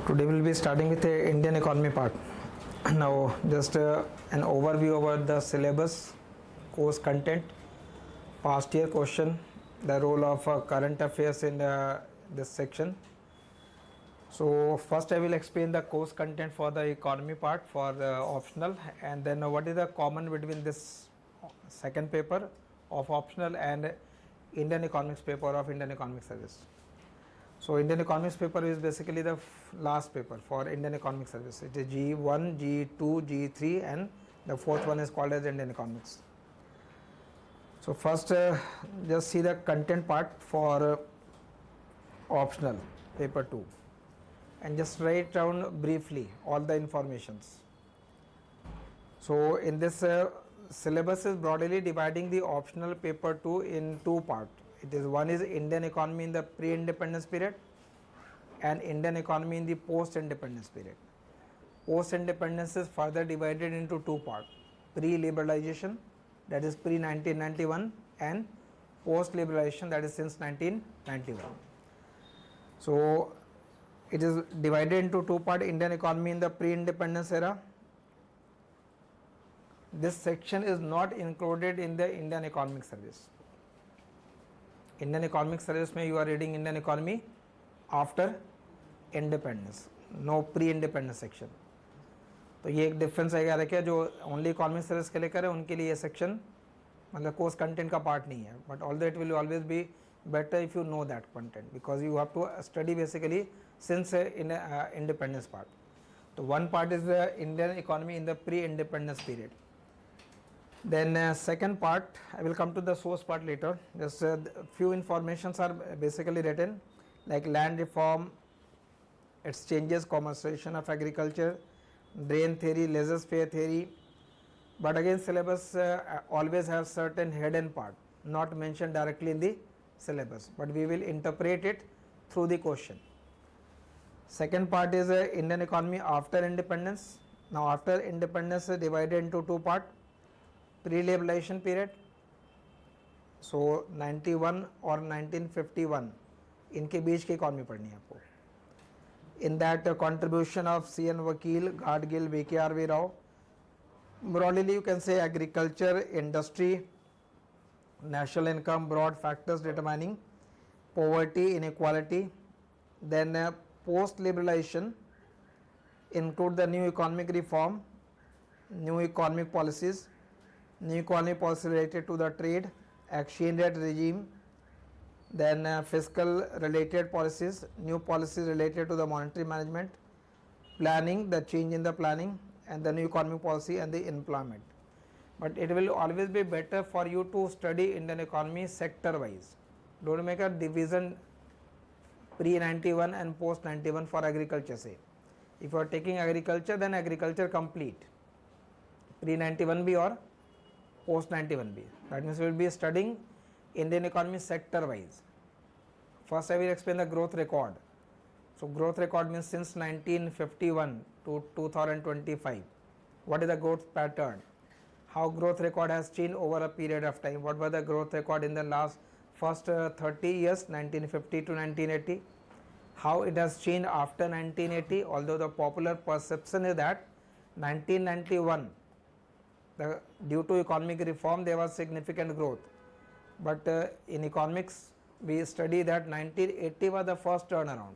Today we'll be starting with the Indian economy part. Now just an overview over the syllabus, course content, past year question, the role of current affairs in this section. So first I will explain the course content for the economy part for the optional, and then what is the common between this second paper of optional and Indian economics paper of Indian economic service. So Indian economics paper is basically the last paper for Indian economic service. It is G1, G2, G3 and the fourth one is called as Indian economics. So first just see the content part for optional paper 2 and just write down briefly all the informations. So in this syllabus is broadly dividing the optional paper 2 in two parts. It is one is Indian economy in the pre-independence period and Indian economy in the post-independence period. Post-independence is further divided into two parts: pre-liberalization, that is pre-1991, and post-liberalization, that is since 1991. So it is divided into two parts: Indian economy in the pre-independence era. This section is not included in the Indian economic service. Indian economic service में you are reading Indian economy after independence, no pre-independence section. तो ये एक difference आएगा रखिए, जो only economic service के लिए करें उनके लिए ये सेक्शन मतलब कोर्स कंटेंट का पार्ट नहीं है, but all that will always be better if you know that content because you have to study basically since in independence part. So one part is the Indian economy in the pre-independence period. Then second part, I will come to the source part later. Just few informations are basically written like land reform, its changes, commercialization of agriculture, drain theory, laissez-faire theory. But again syllabus always have certain hidden part not mentioned directly in the syllabus, but we will interpret it through the question. Second part is Indian economy after independence. Now after independence is divided into two parts: pre-liberalization period, so 91 और 1951 इनके बीच की economy पढ़नी है आपको. In that contribution of C.N. Vakil, Gadgil, V.K.R.V. Rao, broadly you can say agriculture, industry, national income, broad factors determining poverty, inequality. Then post-liberalization include the new economic reform, new economic policies, new economic policy related to the trade, exchange rate regime, then fiscal related policies, new policies related to the monetary management, planning, the change in the planning, and the new economic policy and the employment. But it will always be better for you to study Indian economy sector wise. Don't make a division pre-91 and post-91 for agriculture say. If you are taking agriculture, then agriculture complete, pre-91B or post-91B. That means we will be studying Indian economy sector wise. First I will explain the growth record. So growth record means since 1951 to 2025. What is the growth pattern? How growth record has changed over a period of time? What was the growth record in the last first 30 years, 1950 to 1980? How it has changed after 1980? Although the popular perception is that 1991, due to economic reform there was significant growth, but in economics we study that 1980 was the first turnaround.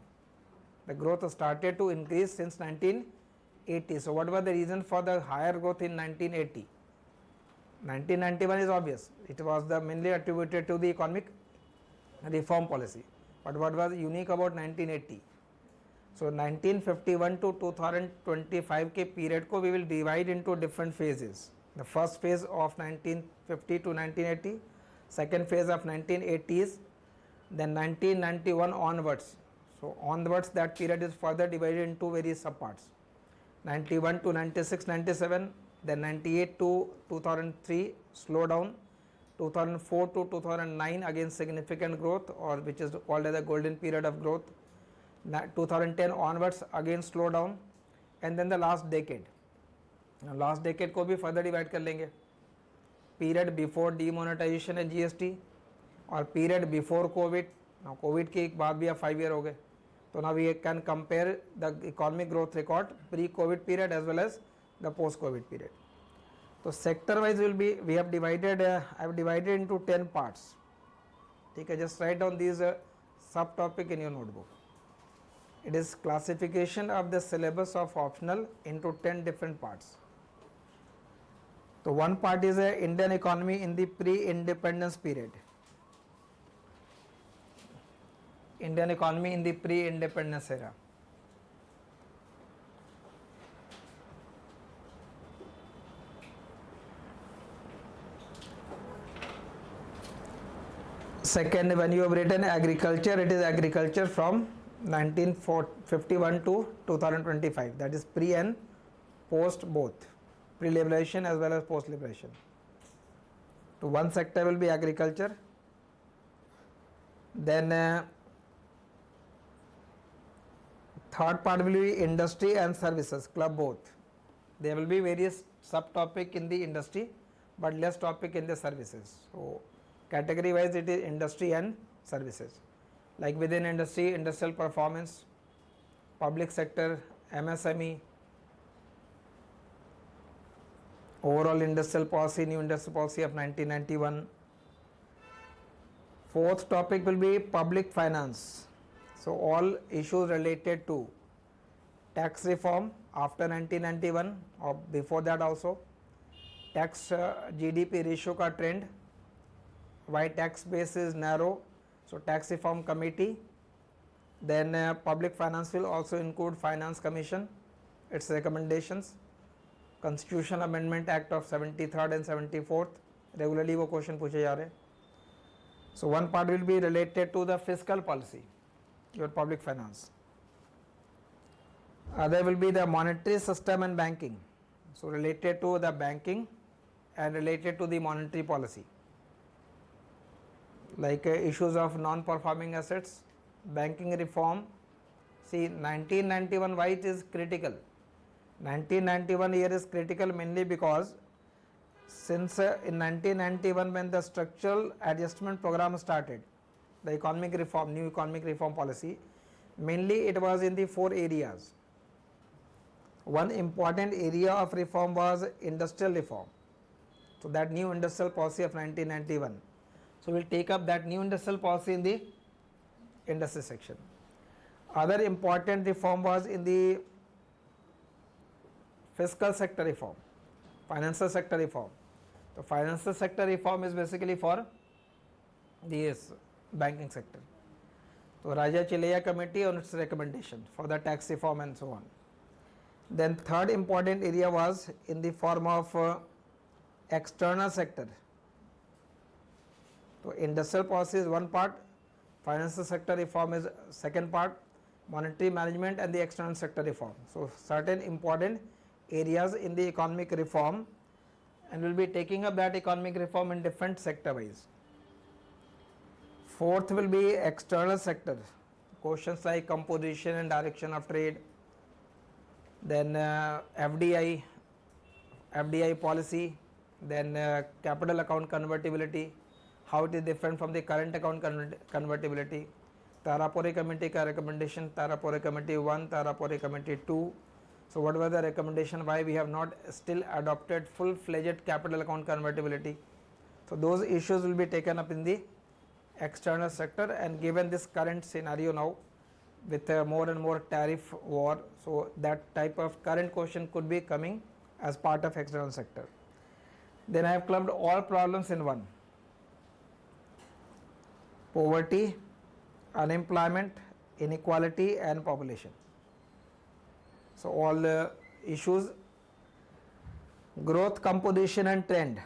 The growth started to increase since 1980. So what was the reason for the higher growth in 1980? 1991 is obvious, it was mainly attributed to the economic reform policy. But what was unique about 1980? So 1951 to 2025 के period को we will divide into different phases. The first phase of 1950 to 1980, second phase of 1980s, then 1991 onwards. So onwards that period is further divided into various subparts: 91 to 96, 97, then 98 to 2003 slow down, 2004 to 2009 again significant growth, or which is called as the golden period of growth. 2010 onwards again slow down, and then the last decade. Last decade को भी further divide कर लेंगे: period before demonetisation and GST और period before COVID. COVID के बाद भी अब 5 year हो गए, So now we can compare the economic growth record pre-COVID period as well as the post-COVID period. So sector wise will be, we have divided, I have divided into 10 parts. Okay, just write down these subtopic in your notebook. It is classification of the syllabus of optional into 10 different parts. So one part is Indian economy in the pre-independence period. Indian economy in the pre-independence era. Second, when you have written agriculture, it is agriculture from 1951 to 2025. That is pre and post both, pre-liberation as well as post-liberation. So one sector will be agriculture. Then third part will be industry and services, club both. There will be various subtopic in the industry, but less topic in the services. So category wise it is industry and services. Like within industry, industrial performance, public sector, MSME, overall industrial policy, new industrial policy of 1991. Fourth topic will be public finance. So all issues related to tax reform after 1991 or before that also, tax GDP ratio ka trend, why tax base is narrow, so tax reform committee. Then public finance will also include finance commission, its recommendations, constitution amendment act of 73rd and 74th, regularly वो question पूछे जा रहे. So one part will be related to the fiscal policy, your public finance. Other will be the monetary system and banking. So related to the banking and related to the monetary policy. Like issues of non-performing assets, banking reform. See 1991 why it is critical. 1991 year is critical mainly because since in 1991 when the structural adjustment program started, the economic reform, new economic reform policy, mainly it was in the 4 areas. One important area of reform was industrial reform. So that new industrial policy of 1991. So we will take up that new industrial policy in the industry section. Other important reform was in the fiscal sector reform, financial sector reform. The financial sector reform is basically for the banking sector. So Raja Chilaya committee on its recommendation for the tax reform and so on. Then third important area was in the form of external sector. So industrial policy is one part, financial sector reform is second part, monetary management and the external sector reform. So certain important areas in the economic reform, and we will be taking up that economic reform in different sector wise. Fourth will be external sector, questions like composition and direction of trade, then FDI policy, then capital account convertibility, how it is different from the current account convertibility, Tarapore committee ka recommendation, Tarapore committee 1, Tarapore committee 2. So what was the recommendation, why we have not still adopted full-fledged capital account convertibility. So those issues will be taken up in the external sector, and given this current scenario now with more and more tariff war, so that type of current question could be coming as part of external sector. Then I have clubbed all problems in one. Poverty, unemployment, inequality and population. So all issues. Growth composition and trend.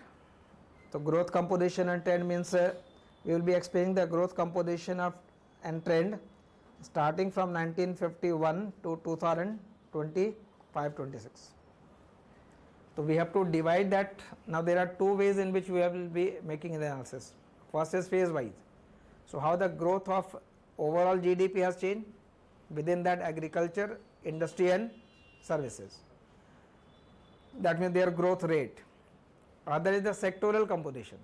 So growth composition and trend means we will be explaining the growth composition of and trend starting from 1951 to 2025-26. So we have to divide that. Now there are two ways in which we will be making the analysis. First is phase wise. So how the growth of overall GDP has changed, within that agriculture, industry and services. That means their growth rate. Other is the sectoral composition.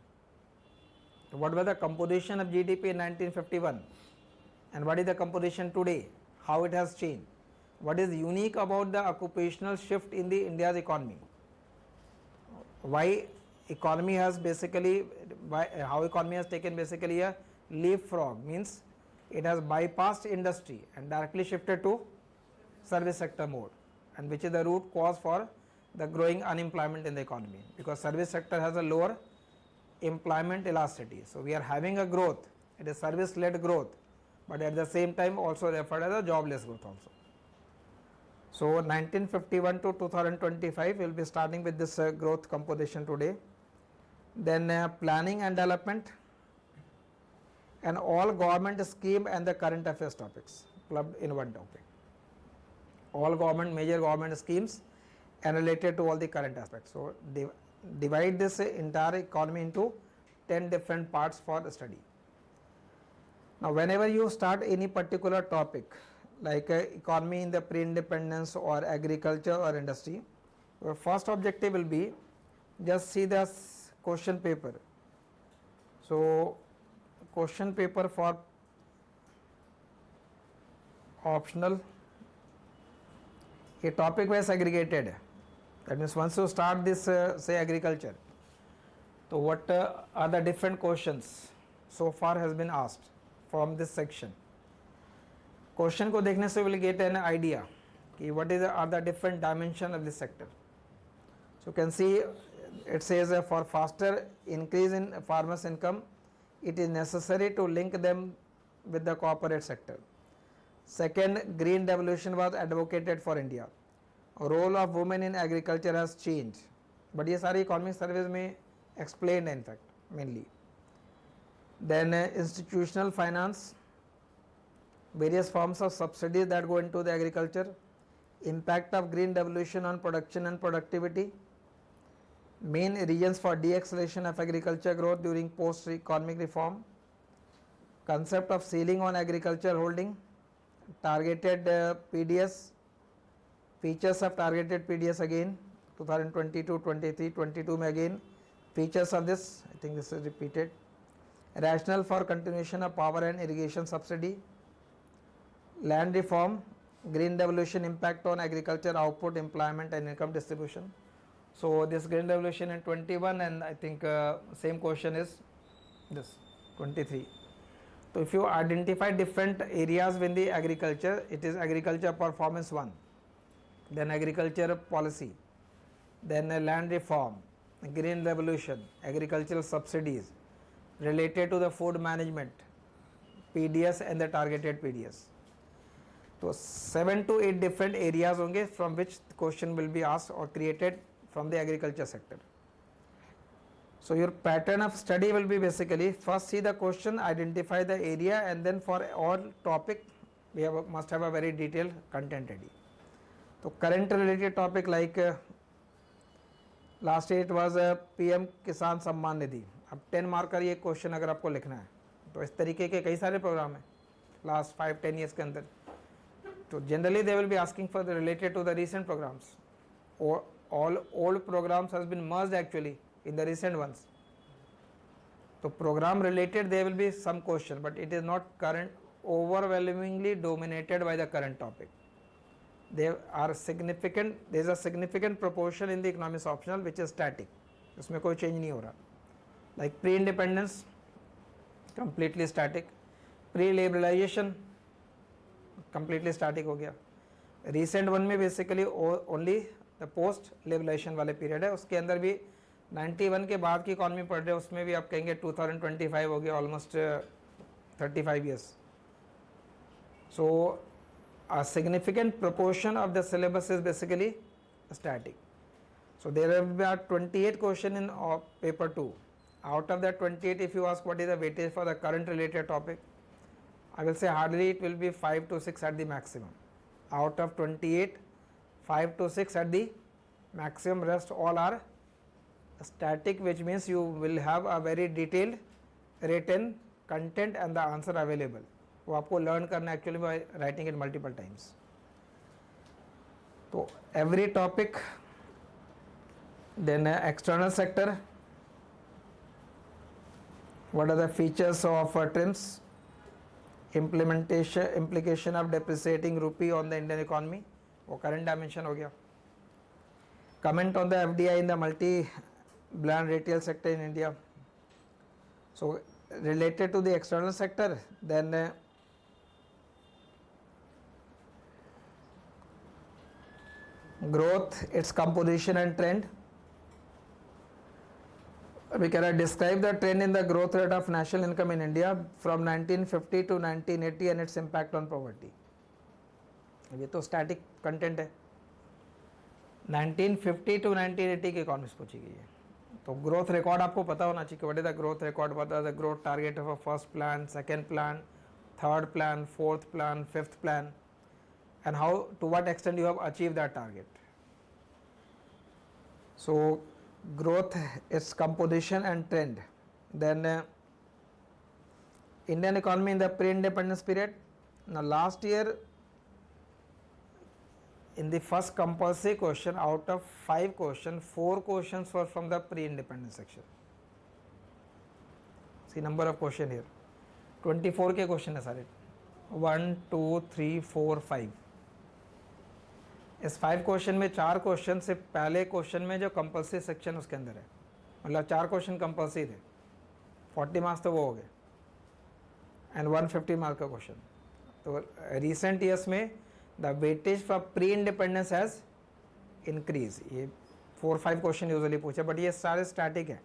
What was the composition of GDP in 1951 and what is the composition today? how it has changed. What is unique about the occupational shift in the India's economy? Why economy has basically, how economy has taken basically a leapfrog, means it has bypassed industry and directly shifted to service sector mode, and which is the root cause for the growing unemployment in the economy, because service sector has a lower employment elasticity. So we are having a growth, it is service led growth, but at the same time also referred as a jobless growth also. So 1951 to 2025 we will be starting with this growth composition today. Then planning and development, and all government scheme and the current affairs topics clubbed in one topic. All major government schemes and related to all the current aspects. So divide this entire economy into 10 different parts for the study. Now whenever you start any particular topic like economy in the pre-independence or agriculture or industry, your first objective will be just see the question paper. So question paper for optional, a topic was segregated. That means once you start this say agriculture, so what are the different questions so far has been asked from this section. Question को देखने से will get an idea कि what are the different dimension of this sector. So you can see it says for faster increase in farmers income, it is necessary to link them with the corporate sector. Second, green revolution was advocated for India. Role of women in agriculture has changed, but ये सारी economic surveys में explained in fact mainly. Then institutional finance, various forms of subsidies that go into the agriculture, impact of green revolution on production and productivity, main reasons for de-acceleration of agriculture growth during post-economic reform, concept of ceiling on agriculture holding, targeted PDS, features of targeted PDS again, 2022, 23, 22 में again, features of this, I think this is repeated, rationale for continuation of power and irrigation subsidy, land reform, green revolution impact on agriculture output, employment and income distribution. So this green revolution in 21, and I think same question is this 23. So if you identify different areas within the agriculture, it is agriculture performance 1, then agriculture policy, then land reform, green revolution, agricultural subsidies related to the food management, PDS and the targeted PDS. So 7 to 8 different areas होंगे from which the question will be asked or created from the agriculture sector. So your pattern of study will be basically first see the question, identify the area, and then for all topic we must have a very detailed content ready. So current related topic like last year it was PM किसान सम्मान निधि. अब 10 mark का ये question अगर आपको लिखना है तो इस तरीके के कई सारे प्रोग्राम हैं लास्ट 5-10 years के अंदर. So generally they will be asking for the related to the recent programs, or all old programs has been merged actually in the recent ones. So program related there will be some question, but it is not current overwhelmingly dominated by the current topic. There are significant, there is a significant proportion in the economics optional which is static, उसमें कोई change नहीं हो रहा. Like pre-independence, completely static. Pre-liberalization, completely static हो गया. Recent one में basically only the post liberalization वाले period है, उसके अंदर भी 91 के बाद की इकॉनमी पढ़ रहे हैं, उसमें भी आप कहेंगे 2025 हो गया, almost 35 years. So a significant proportion of the syllabus is basically static. So there will be 28 question in paper 2. Out of that 28, if you ask what is the weightage for the current related topic, I will say hardly it will be 5 to 6 at the maximum. Out of 28, 5 to 6 at the maximum, rest all are static, which means you will have a very detailed written content and the answer available. वो आपको learn करना actually by writing it multiple times. So every topic, then external sector, what are the features of trims, implication of depreciating rupee on the Indian economy, वो current dimension हो गया. Comment on the FDI in the multi-brand retail sector in India. So related to the external sector, then growth, its composition and trend. We can describe the trend in the growth rate of national income in India from 1950 to 1980 and its impact on poverty. ये तो static content है. 1950 to 1980 की economics पूछी गई है. तो growth record आपको पता होना चाहिए कि what is the growth record, what is the growth target of a first plan, second plan, third plan, fourth plan, fifth plan, and how to what extent you have achieved that target. So growth, its composition and trend. Then Indian economy in the pre-independence period. Now last year in the first compulsory question, out of 5 questions, 4 questions were from the pre-independence section. See number of question here, 24 के question है सारे. 1 2 3 4 5. इस 5 question में 4 question से पहले question में जो compulsory section उसके अंदर है, मतलब 4 क्वेश्चन कंपल्सरी थे, 40 मार्क्स तो वो हो गए एंड 150 मार्क्स का क्वेश्चन. तो रिसेंट ईयर्स में the weightage for pre independence has increase. ये 4-5 क्वेश्चन यूजुअली पूछे, बट ये सारे स्टैटिक है.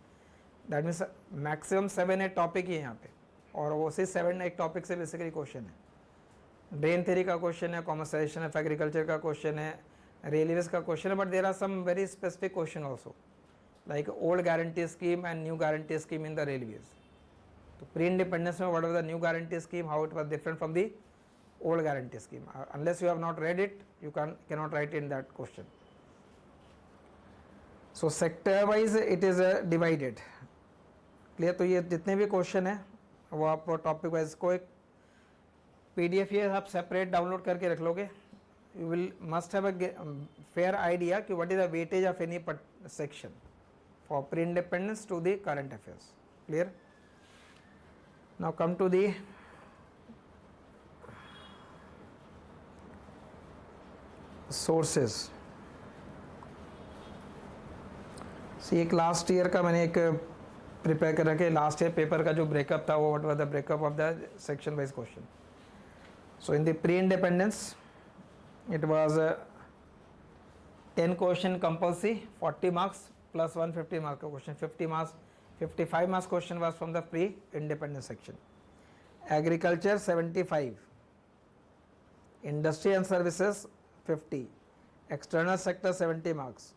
दैट मीन्स मैक्सिमम 7-8 टॉपिक ही है यहाँ पे, और उसी 7-8 टॉपिक से बेसिकली क्वेश्चन है. ड्रेन थ्योरी का क्वेश्चन है, कॉमर्साइजेशन ऑफ एग्रीकल्चर का क्वेश्चन है, रेलवेज का क्वेश्चन है, but there are some very specific question also like old guarantee scheme and new guarantee scheme in the railways. तो प्री इंडिपेंडेंस में what was the new guarantee scheme, how it was different from the old guarantee scheme. Unless you have not read it, you can not right in that question. So sector wise it is divided. Clear. तो ये जितने भी question है वो आप topic wise को एक PDF ये आप सेपरेट डाउनलोड करके रख लोगे. You will must have a fair idea कि what is the weightage of any section for pre independence to the current affairs. Clear. Now come to the sources. See एक last year का मैंने एक prepare कर रखे. Last year paper का जो breakup था वो what was the breakup of the section wise question. So in the pre-independence, it was 10 question compulsory, 40 marks plus 150 mark question. 50 marks, 55 marks question was from the pre-independence section. Agriculture 75, industry and services 50, external sector 70 marks.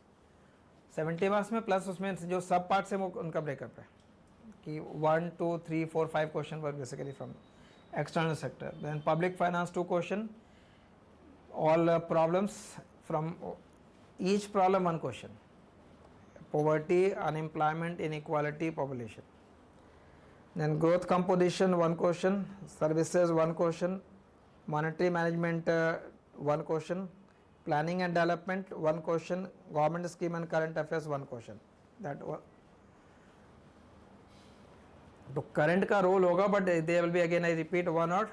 70 marks में plus उसमें जो सब part है वो उनका breakup है कि 1 2 3 4 5 question were basically from external sector. Then public finance 2 question, all problems from each problem 1 question. Poverty, unemployment, inequality, population. Then growth composition 1 question, services 1 question, monetary management 1 question, planning and development 1 question, government scheme and current affairs 1 question. That तो current का role होगा, but they will be again I repeat 1 or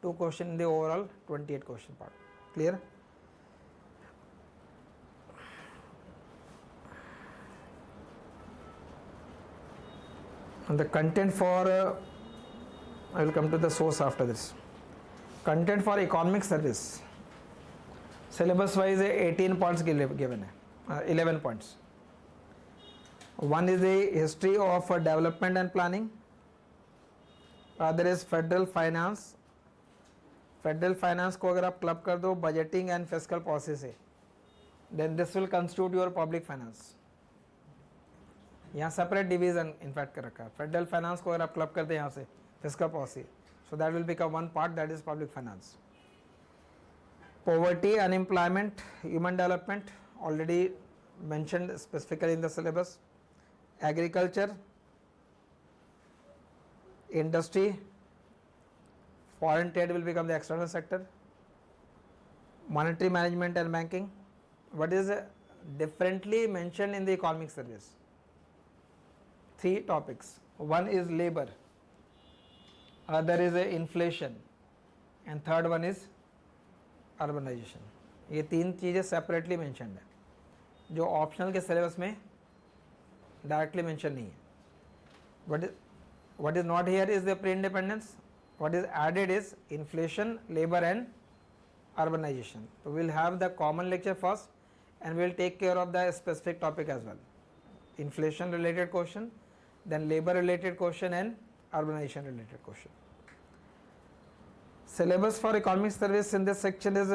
2 question in the overall 28 question part. Clear. The content for I will come to the source after this. Content for economic service syllabus wise 18 points given है, 11 points. 1 is the history of development and planning. Other is federal finance. Federal finance को अगर आप club कर दो budgeting and fiscal policy से, then this will constitute your public finance. यहाँ separate division in fact कर रखा है. फेडरल फाइनेंस को अगर आप क्लब कर दे यहाँ से fiscal policy, so that will become 1 part, that is public finance. Poverty, unemployment, human development already mentioned specifically in the syllabus. Agriculture, industry, foreign trade will become the external sector. Monetary management and banking. What is differently mentioned in the economic service? 3 topics. One is labor, other is inflation, and third one is urbanisation. ये तीन चीज़ें separately mentioned है जो optional के syllabus में directly mention नहीं है। what is not here is the pre-independence. What is added is inflation, labor and urbanization. So we will have the common lecture first and we will take care of the specific topic as well. Inflation related question, then labor related question and urbanization related question. Syllabus for economic service in this section is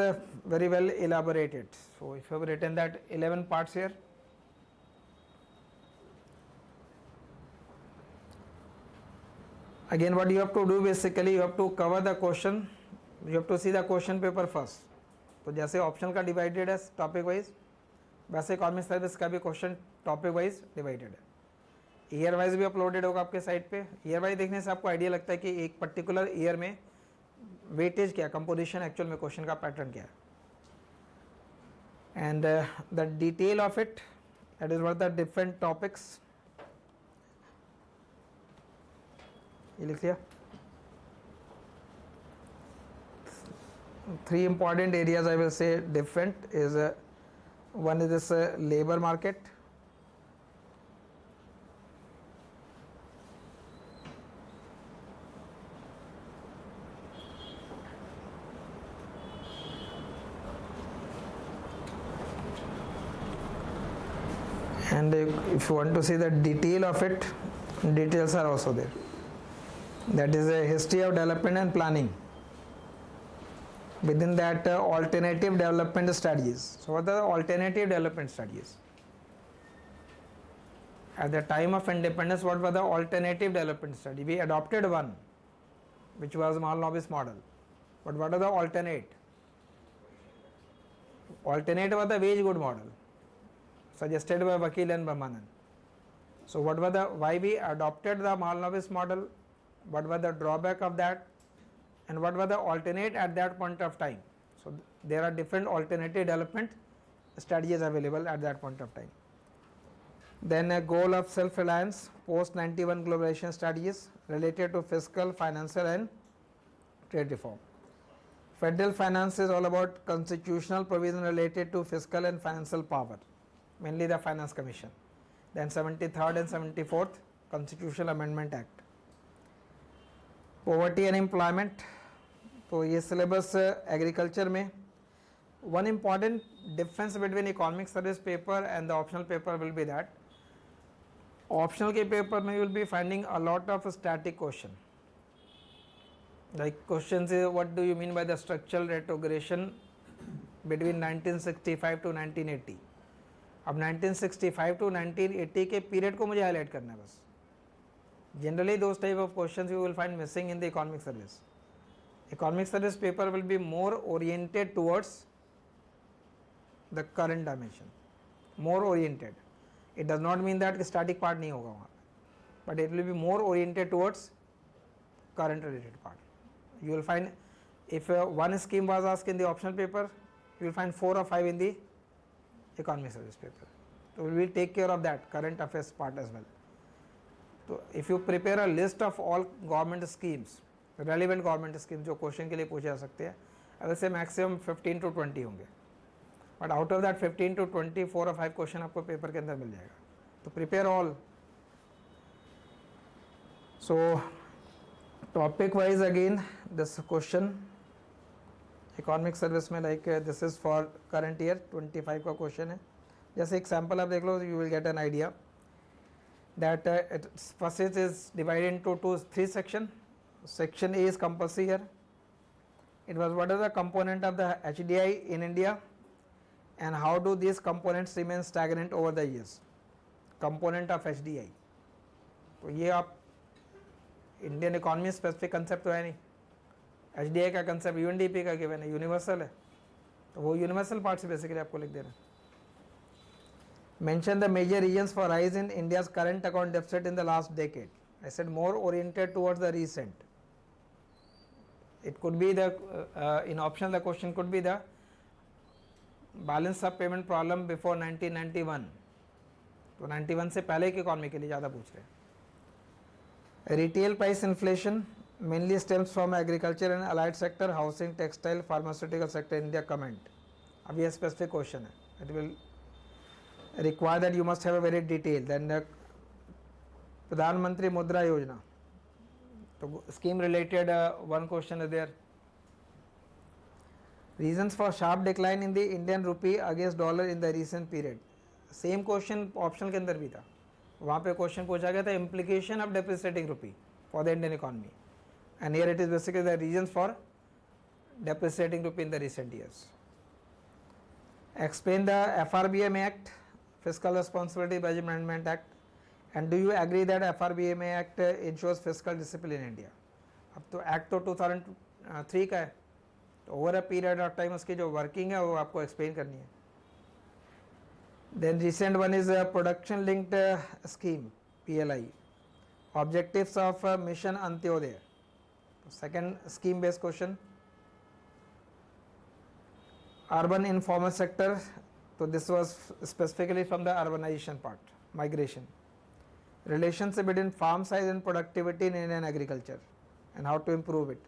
very well elaborated. So if you have written that 11 parts here. Again what you have to do, basically you have to cover the question, you have to see the question paper first. तो जैसे optional का divided है topic wise, वैसे economic service का भी question topic wise divided है। Year wise भी uploaded होगा आपके साइट पे। ईयर वाइज देखने से आपको आइडिया लगता है कि एक पर्टिकुलर ईयर में वेटेज क्या, कंपोजिशन एक्चुअल में क्वेश्चन का पैटर्न क्या है, and the detail of it, that is what the different topics. ये लिख लिया। Three important areas I will say different is one is this labor market, and if you want to see the detail of it, details are also there. That is a history of development and planning. Within that alternative development strategies. So what are the alternative development strategies? At the time of independence, what were the alternative development strategy? We adopted one, which was Mahalanobis model. But what are the alternate? Alternate was the wage good model, suggested by Vakil and Brahmanan. So what were the, why we adopted the Mahalanobis model? What was the drawback of that? And what were the alternate at that point of time? So there are different alternative development strategies available at that point of time. Then a goal of self-reliance, post-91 globalization strategies related to fiscal, financial and trade reform. Federal finance is all about constitutional provision related to fiscal and financial power, mainly the Finance Commission. Then 73rd and 74th Constitutional Amendment Act. Poverty and employment. तो ये syllabus agriculture में one important difference between economic service paper and the optional paper will be that optional के paper में you will be finding a lot of static question, like question is what do you mean by the structural retrogression between 1965 to 1980। अब 1965 to 1980 के period को मुझे highlight करना है बस। Generally those type of questions you will find missing in the economic service. Economic service paper will be more oriented towards the current dimension, more oriented. It does not mean that static part नहीं होगा वहाँ, but it will be more oriented towards current related part. You will find if one scheme was asked in the optional paper, you will find 4 or 5 in the economic service paper. So we will take care of that current affairs part as well. So if you prepare a list of all government schemes, relevant government scheme जो question के लिए पूछे जा सकते हैं, वैसे maximum 15 to 20 होंगे, but out of that 15 to 20 4 और 5 क्वेश्चन आपको पेपर के अंदर मिल जाएगा। तो prepare all. So topic wise again this question economic service में like this is for current year 25 का क्वेश्चन है। जैसे एक सैम्पल आप देख लो, you will get an idea that first is divided into 3 section. Section A is compulsory here. It was what are the component of the HDI in India and how do these components remain stagnant over the years? Component of HDI. तो ये आप Indian economy specific concept तो है नहीं, HDI का concept UNDP का given है, universal है, तो वो यूनिवर्सल पार्ट से बेसिकली आपको लिख दे रहे हैं. Mention the major reasons for rise in India's current account deficit in the last decade. I said more oriented towards the recent. It could be the in option the question could be the balance of payment problem before 1991. तो 91 से पहले की economy के लिए ज़्यादा पूछ रहे हैं. Retail price inflation mainly stems from agriculture and allied sector, housing, textile, pharmaceutical sector, India. Comment. अब ये specific question है. It will require that you must have a very detailed. Then प्रधानमंत्री मुद्रा योजना. तो scheme related one question is there. Reasons for sharp decline in the Indian rupee against dollar in the recent period. Same question optional के अंदर भी था. वहाँ पे question पूछा गया था implication of depreciating rupee for the Indian economy. And here it is basically the reasons for depreciating rupee in the recent years. Explain the FRBM Act, Fiscal Responsibility Budget Amendment Act, and do you agree that FRBM Act ensures fiscal discipline in India? अब तो Act तो 2003 का है, तो over a period of time उसकी जो working है वो आपको explain करनी है. Then recent one is a production linked scheme, PLI. Objectives of mission Antyodaya. Second scheme based question. Urban informal sector. So this was specifically from the urbanization part, migration. Relationship between farm size and productivity in Indian agriculture and how to improve it.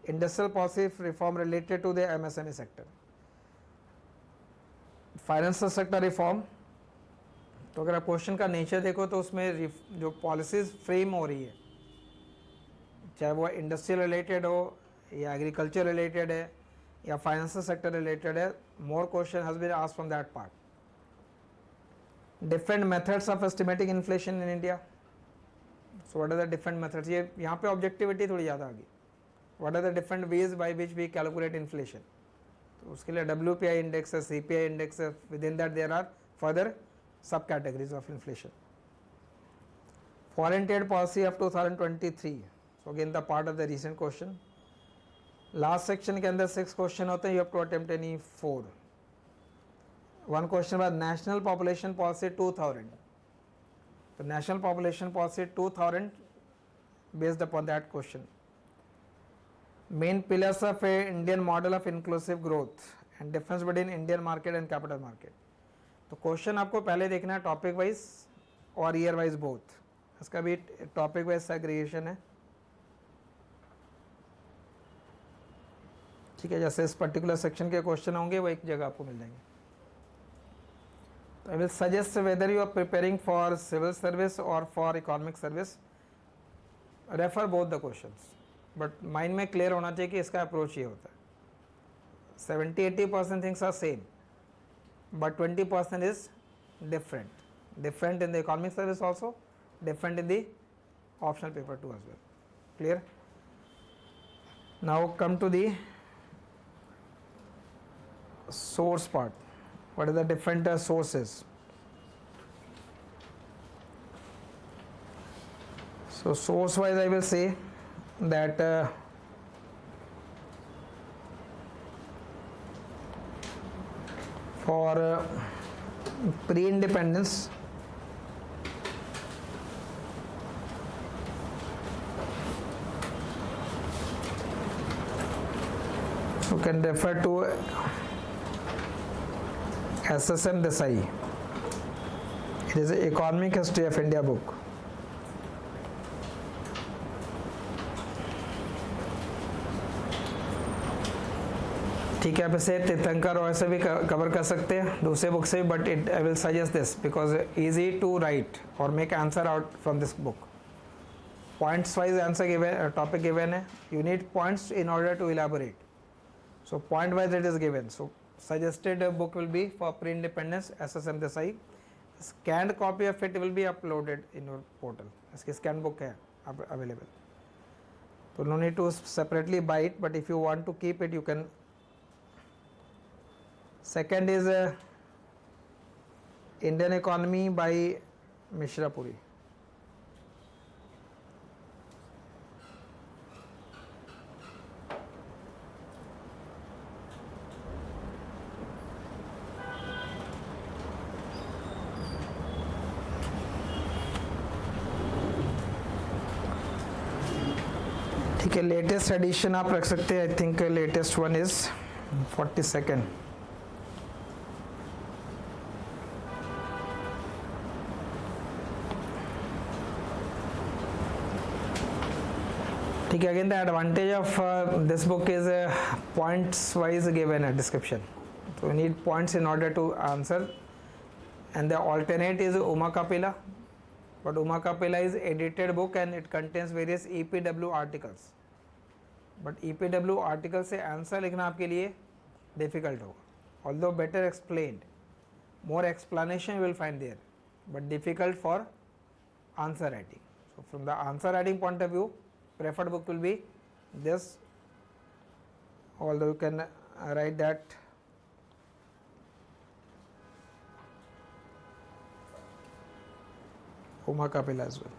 Industrial policy reform related to the MSME sector. Financial sector reform. तो अगर आप question का nature देखो तो उसमें जो policies frame हो रही है, चाहे वो इंडस्ट्रियल रिलेटेड हो या एग्रीकल्चर रिलेटेड है या फाइनेंशियल सेक्टर रिलेटेड है, more question has been asked from that part. Different methods of estimating inflation in India. So what are the different methods. ये यहाँ पे ऑब्जेक्टिविटी थोड़ी ज़्यादा आ गई. What are the different ways by which we calculate inflation. तो उसके लिए WPI इंडेक्स है, CPI इंडेक्स है. With in that there are further sub categories of inflation. Foreign trade policy of 2023. So again the part of the recent question. Last section के अंदर 6 question होते हैं. You have to attempt any 4. One question बाद national population policy 2000. तो national population policy 2000 based upon that question. Main pillars of a Indian model of inclusive growth and difference between Indian market and capital market. तो question आपको पहले देखना है topic wise और year wise both. इसका भी topic wise segregation है. ठीक है, जैसे इस पर्टिकुलर सेक्शन के क्वेश्चन होंगे वो एक जगह आपको मिल जाएंगे. तो I will suggest whether you are preparing for civil service और for economic service, refer both the questions. But mind में क्लियर होना चाहिए कि इसका अप्रोच ये होता है. 70-80% things are same but 20% is different in the economic service also, different in the optional paper 2 as well. Clear. Now come to the source part. What are the different sources? So source wise I will say that for pre-independence you can refer to SSM Desai. It is an economic history of India book. ठीक है, आप इसे तीर्थंकर और ऐसे भी cover कर सकते हैं दूसरे बुक से, but it I will suggest this because easy to write और make answer out from this book. Points wise answer given, topic given है. You need points in order to elaborate. So point wise it is given. So suggested book will be for pre-independence SSM Desai. Scanned copy of it will be uploaded in your portal. इसकी scanned book है available. So no need to separately buy it, but if you want to keep it, you can. Second is Indian Economy by Mishra Puri. ठीक है, latest edition आप रख सकते हैं. I think latest one is 42nd. ठीक है. Again the advantage of this book is points wise given a description, so we need points in order to answer. And the alternate is Uma Kapila, but Uma Kapila is edited book and it contains various EPW articles, but EPW article से answer लिखना आपके लिए difficult होगा, although better explained, more explanation you will find there, but difficult for answer writing. So from the answer writing point of view, preferred book will be this, although you can write that Uma Kapila as well.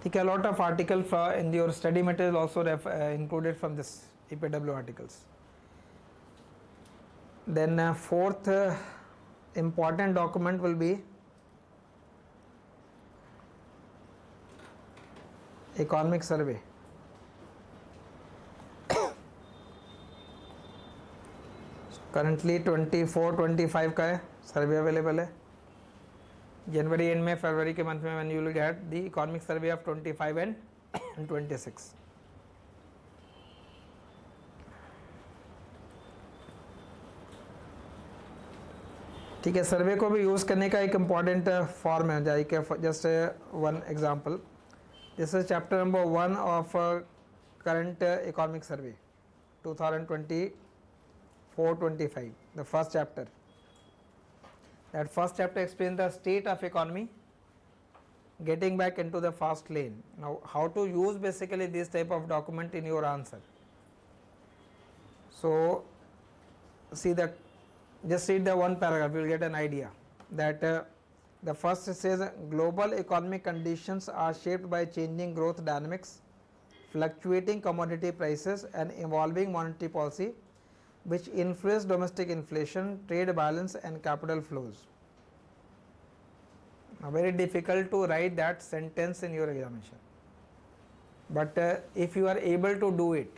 ठीक है. A lot of article in your study material also included from this EPW articles. Then fourth important document will be economic survey. Currently 24-25 का है सर्वे available है. जनवरी and में, फरवरी के month में when you will get the economic survey of 25 and 26. ठीक है. सर्वे को भी यूज़ करने का एक इम्पॉर्टेंट फॉर्म है. जाइए just one example. This is chapter number 1 of current economic survey 2024-25, the first chapter. That first chapter explains the state of economy, getting back into the fast lane. Now how to use basically this type of document in your answer. So see that, just read the one paragraph, you will get an idea that the first says global economic conditions are shaped by changing growth dynamics, fluctuating commodity prices and evolving monetary policy, which influence domestic inflation, trade balance and capital flows. Now very difficult to write that sentence in your examination, but if you are able to do it,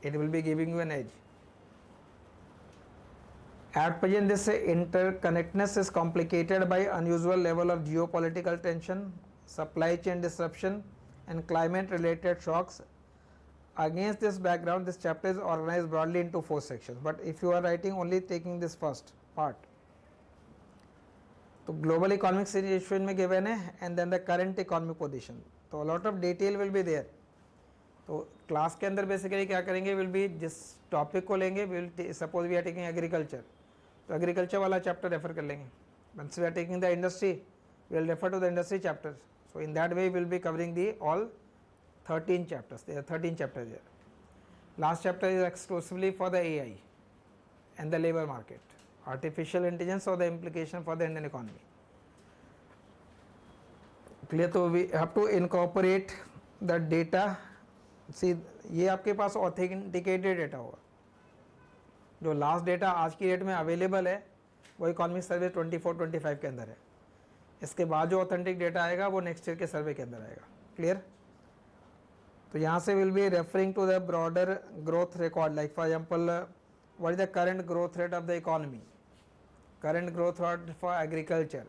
it will be giving you an edge. At present, this interconnectedness is complicated by unusual level of geopolitical tension, supply chain disruption and climate related shocks. Against this background, this chapter is organized broadly into 4 sections, but if you are writing only taking this first part, तो global economic situation में given है and then the current economic position, तो a lot of detail will be there. तो class के अंदर basically क्या करेंगे, will be जिस टॉपिक को लेंगे, will suppose we are taking agriculture, तो एग्रीकल्चर वाला चैप्टर रेफर कर लेंगे. Once we are taking the industry, will refer to the industry chapter. So in that way will be covering the all 13 chapters. There are 13 chapters there. Last chapter is exclusively for the AI and the labor market, artificial intelligence or the implication for the Indian economy. Clear? So we have to incorporate the data. See, ये आपके पास authenticated data होगा. जो last data आज की date में available है वो economic survey 24-25 के अंदर है. इसके बाद जो ऑथेंटिक डेटा आएगा वो नेक्स्ट ईयर के सर्वे के अंदर आएगा. क्लियर? तो यहाँ से will be referring to the broader growth record, like for example what is the current growth rate of the economy, current growth rate for agriculture,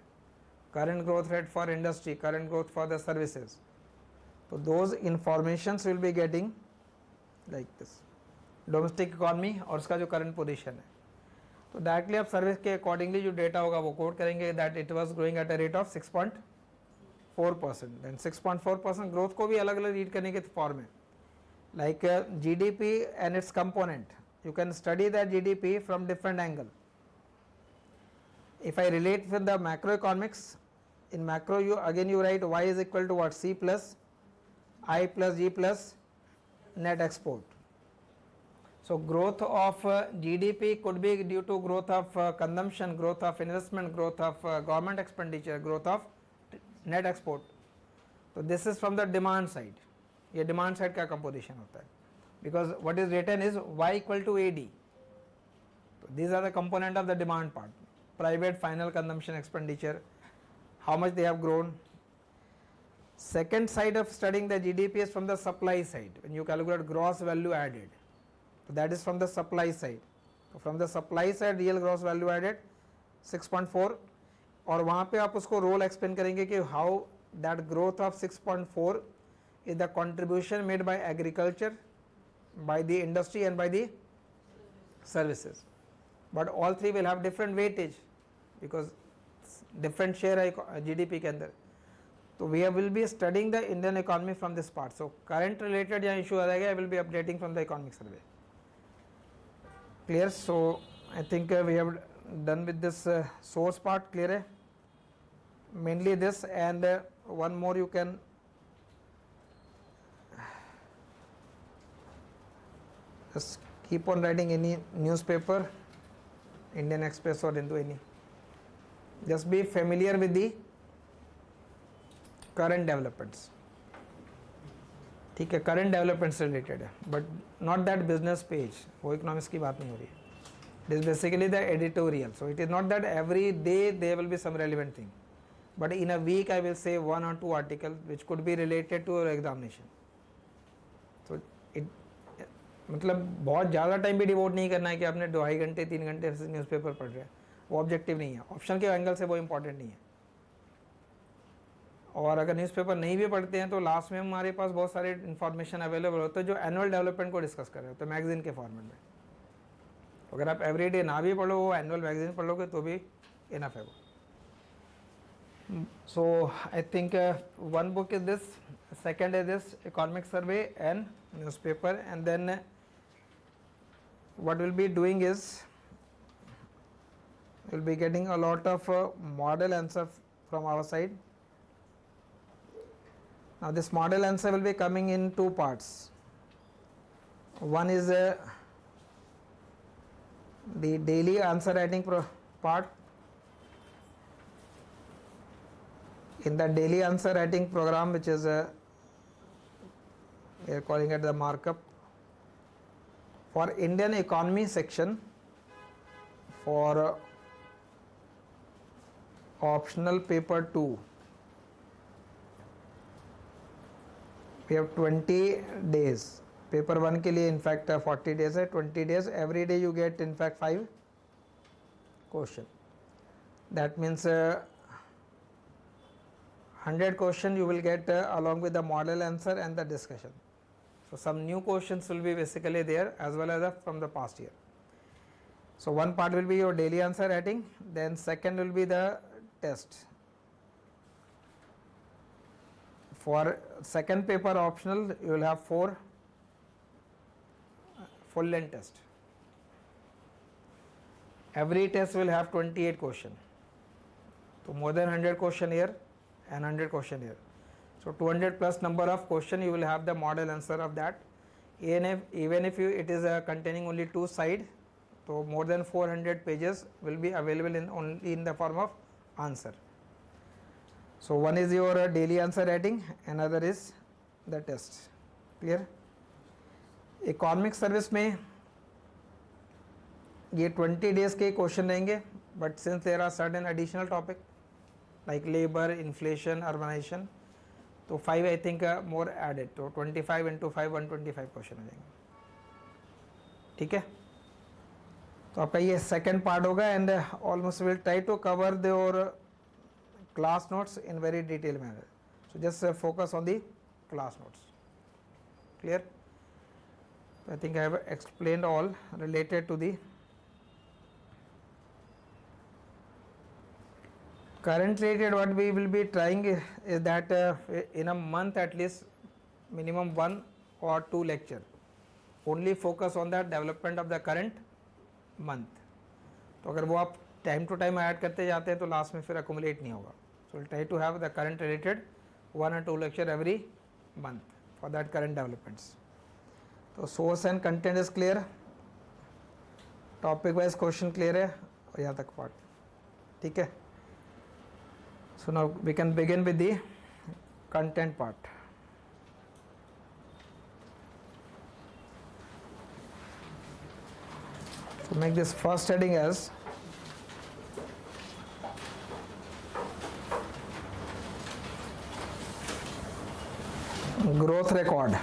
current growth rate for industry, current growth for the services. So those informations will be getting like this, domestic economy और उसका जो current position है. तो directly आप service के accordingly जो data होगा वो कोड करेंगे that it was growing at a rate of 6.4%. Then 6.4% growth को भी अलग अलग रीड करने के फॉर्म है, like GDP and its component. You can study that GDP from different angle. If I relate with the macroeconomics, in macro you write y is equal to what, C plus I plus G plus net export. So growth of GDP could be due to growth of consumption, growth of investment, growth of government expenditure, growth of net export. So this is from the demand side. ये demand side का composition होता है, because what is written is y equal to AD. So these are the component of the demand part. Private final consumption expenditure, how much they have grown. Second side of studying the GDP is from the supply side, when you calculate gross value added. So that is from the supply side. So from the supply side real gross value added 6.4, और वहाँ पे आप उसको role explain करेंगे कि how that growth of 6.4 is the contribution made by agriculture, by the industry and by the services. But all three will have different weightage because different share है GDP के अंदर. So we will be studying the Indian economy from this part. So current related यहाँ issue आ जाएगा, I will be updating from the economic survey. Clear? So I think we have done with this source part. Clear है? Mainly this, and one more you can just keep on writing any newspaper, Indian Express or into any. Just be familiar with the current developments. ठीक है, current developments related है, but not that business page. वो economics की बात नहीं हो रही है. It is basically the editorial. So it is not that every day there will be some relevant thing, but in a week I will say 1 or 2 articles which could be related to your examination. So it मतलब बहुत ज़्यादा time भी devote नहीं करना है कि आपने 2.5 घंटे 3 घंटे से न्यूज़पेपर पढ़ रहे हैं. वो ऑब्जेक्टिव नहीं है, ऑप्शन के एंगल से वो इम्पॉर्टेंट नहीं है. और अगर न्यूज़पेपर नहीं भी पढ़ते हैं तो लास्ट में हमारे पास बहुत सारे इन्फॉर्मेशन अवेलेबल होते हैं जो एनुअल डेवलपमेंट को डिस्कस कर रहे होते हैं मैगजीन के फॉर्मेट में. अगर आप एवरीडे ना भी पढ़ो, वो एनुअल मैगजीन पढ़ लोगे तो भी इनफ है वो. So I think one book is this, second is this economic survey and newspaper, and then what we'll be doing is we'll be getting a lot of model answer from our side. Now this model answer will be coming in 2 parts. One is the daily answer writing part. In the daily answer writing program, which is we are calling it the markup, for Indian economy section, for optional paper 2, we have 20 days. Paper 1 के लिए in fact 40 days है, 20 days. Every day you get in fact 5 question. That means 100 question you will get along with the model answer and the discussion. So some new questions will be basically there as well as from the past year. So one part will be your daily answer writing, then second will be the test. For second paper optional, you will have 4 full length test. Every test will have 28 question. So more than 100 question here and 100 question here. So 200 plus number of question you will have the model answer of that. Even if it is containing only 2 side, so more than 400 pages will be available only in the form of answer. So one is your daily answer writing, another is the test. Clear? Economic service में ये 20 days के question रहेंगे, but since there are certain additional topic like labor, inflation, urbanization, तो 5 I think more added, तो 25 into 5 125 question हो जाएंगे. ठीक है, तो आपका ये सेकंड पार्ट होगा, and almost will try to cover your class notes in very detailed manner. So just focus on the class notes. Clear? I think I have explained all related to the current related. What we will be trying is that in a month at least minimum 1 or 2 lecture only focus on the development of the current month. तो अगर वो आप time to time add करते जाते हैं तो last में फिर अकोमुलेट नहीं होगा. So we'll try to have the current related 1 or 2 lecture every month for that current developments. So source and content is clear, topic wise question clear है और यहाँ तक part. ठीक है. So now we can begin with the content part. So make this first heading as growth record.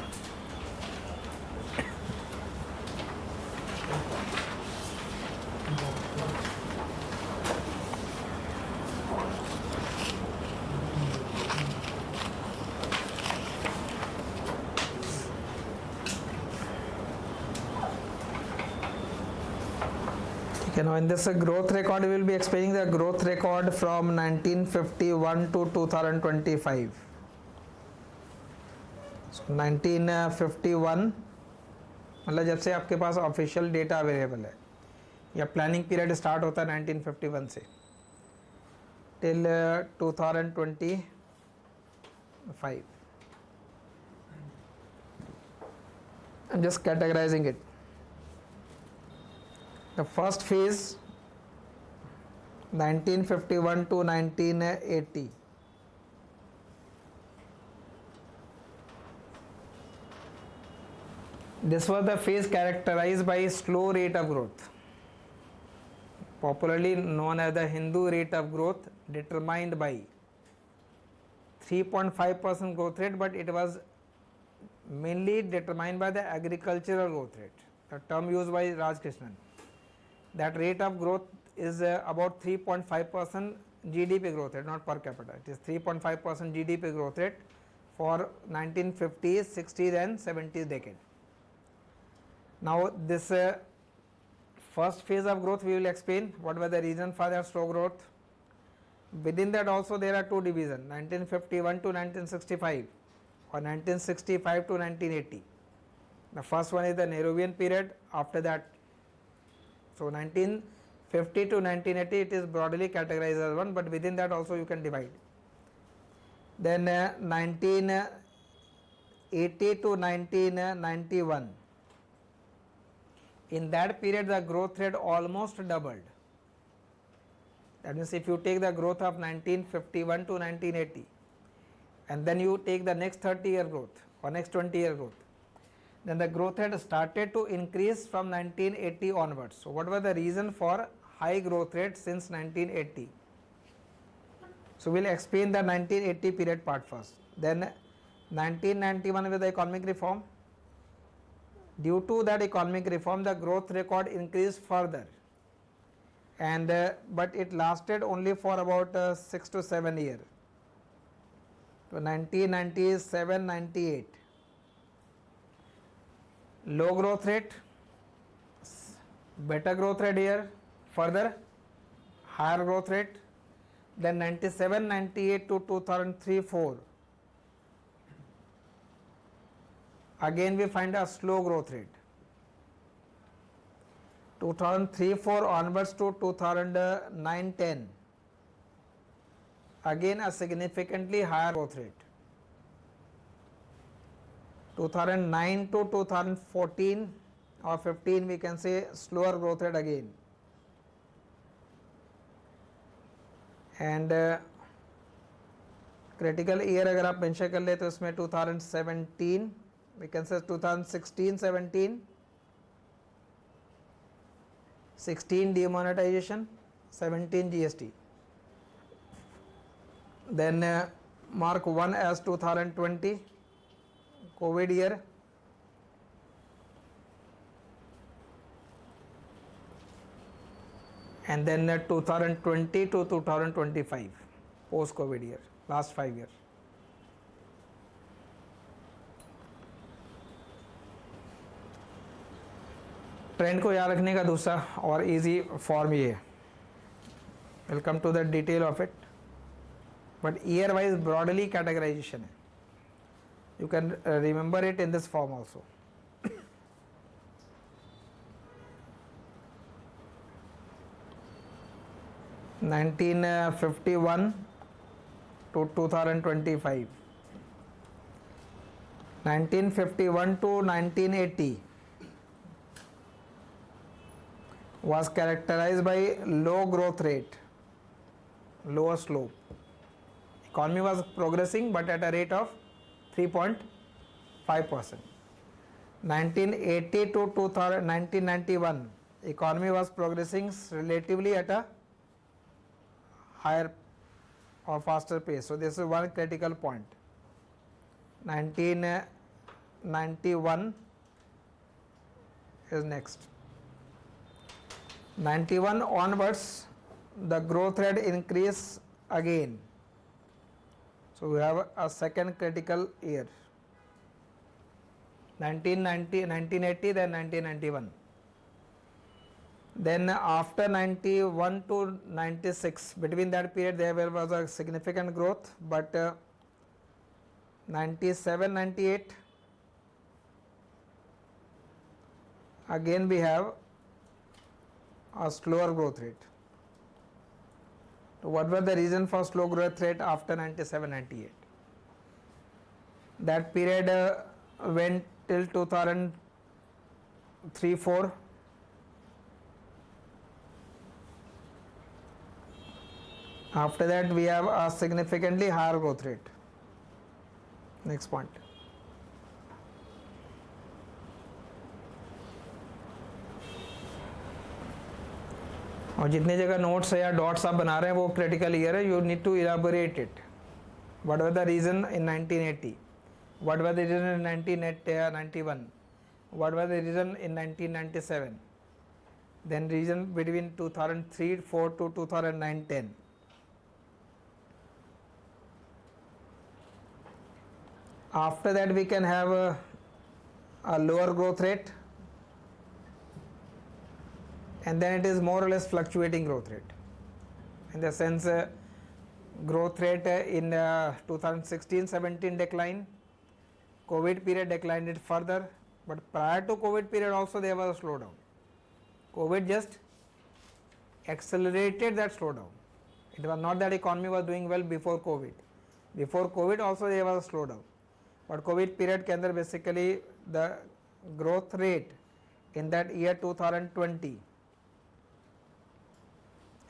Okay, now in this growth record, we will be explaining the growth record from 1951 to 2025. So 1951 मतलब जब से आपके पास official data available है या planning period start होता है 1951 से till 2025. I'm just categorizing it. The first phase 1951 to 1980. This was the phase characterized by slow rate of growth, popularly known as the Hindu rate of growth, determined by 3.5% growth rate, but it was mainly determined by the agricultural growth rate, the term used by Raj Krishnan. That rate of growth is about 3.5% GDP growth rate, not per capita. It is 3.5% GDP growth rate for 1950s, 60s and 70s decade. Now this first phase of growth we will explain what were the reason for that slow growth. Within that also there are two divisions, 1951 to 1965 or 1965 to 1980. The first one is the Nehruvian period. After that, so 1950 to 1980 it is broadly categorized as one, but within that also you can divide. Then 1980 to 1991. In that period the growth rate almost doubled. That means if you take the growth of 1951 to 1980 and then you take the next 30-year growth or next 20-year growth, then the growth rate started to increase from 1980 onwards. So what was the reason for high growth rate since 1980? So we'll explain the 1980 period part first. Then 1991 with the economic reform. Due to that economic reform, the growth record increased further, and but it lasted only for about 6 to 7 years. So 1997-98, low growth rate, better growth rate here, further higher growth rate. Then 97-98 to 2003-04. Again we find a slow growth rate. 2003-04 onwards to 2009-10, again a significantly higher growth rate. 2009 to 2014 or 15 we can say slower growth rate again. And critical year अगर आप mention कर ले तो इसमें 2017 we can say 2016-17, 16 demonetization, 17 GST. Then mark 1 as 2020, COVID year. And then 2020 to 2025, post-COVID year, last 5 years. Trend को याद रखने का दूसरा और इजी फॉर्म ये है, will come to the detail of it, but year wise broadly categorization है. You can remember it in this form also. Nineteen 51 to 2025, 1951 to 1980 was characterized by low growth rate, lower slope. Economy was progressing but at a rate of 3.5%. 1980 to 1991, economy was progressing relatively at a higher or faster pace. So this is one critical point. 1991 is next. 91 onwards, the growth rate increase again. So we have a second critical year. 1980, then 1991. Then after 91 to 96, between that period there was a significant growth, but 97, 98, again we have a slower growth rate. So what were the reason for slow growth rate after 97, 98? That period went till 2003, 4. After that we have a significantly higher growth rate. Next point. और जितने जगह notes है या dots आप बना रहे हैं वो क्रिटिकल ईयर है, you need to elaborate it. What was the reason in 1980, what was the reason in 1991, what was the reason in 1997, then reason between 2003, 4 to 2009, 10. After that we can have a lower growth rate, and then it is more or less fluctuating growth rate. In the sense growth rate in 2016-17 decline, COVID period declined it further, but prior to COVID period also there was a slowdown. COVID just accelerated that slowdown. It was not that economy was doing well before COVID. Before COVID also there was a slowdown, but COVID period के अंदर basically the growth rate in that year 2020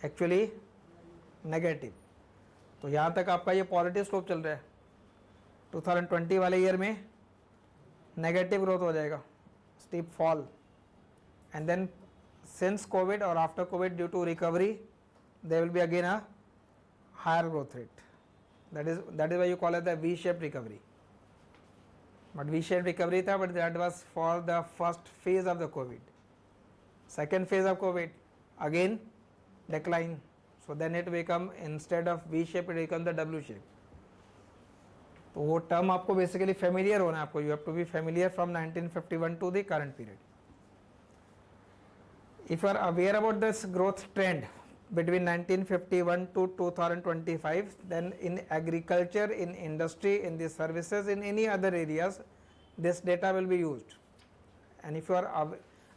actually negative. तो यहाँ तक आपका ये positive slope चल रहा है. 2020 वाले ईयर में नेगेटिव ग्रोथ हो जाएगा, steep fall, and then since Covid और after Covid due to recovery there will be again a higher growth rate. That is why you call it the V shape recovery. But V shape recovery था, but that was for the first phase of the Covid. Second phase of Covid again decline, so then it become, instead of V shape it become the W shape. तो वो term आपको basically familiar होना है आपको. You have to be familiar from 1951 to the current period. If you are aware about this growth trend between 1951 to 2025, then in agriculture, in industry, in the services, in any other areas, this data will be used. And if you are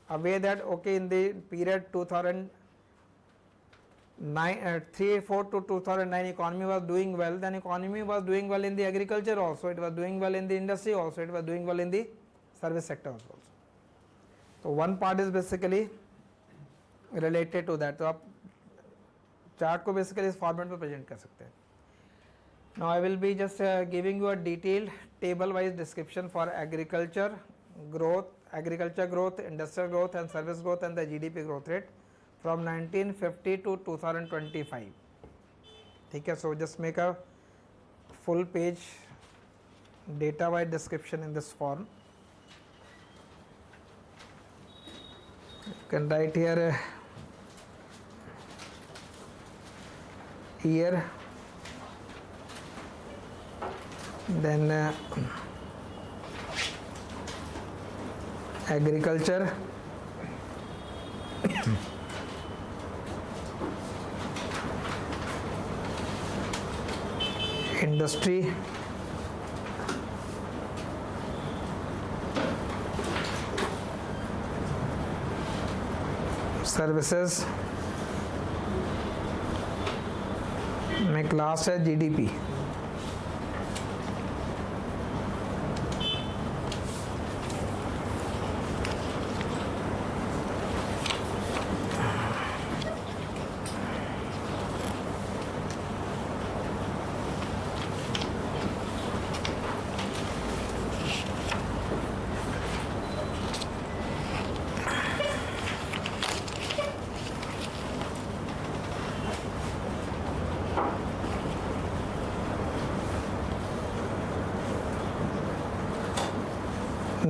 aware that okay, in the period 2003-4 to 2009 economy was doing well, then economy was doing well in the agriculture also, it was doing well in the industry also, it was doing well in the service sector also. So one part is basically related to that. तो आप chart को basically इस format में present कर सकते हैं. Now I will be just giving you a detailed table wise description for agriculture growth, industrial growth and service growth and the GDP growth rate from 1950 to 2025. ठीक है, so just make a full page data wise description in this form. You can write here year, then agriculture, industry, services में class है GDP.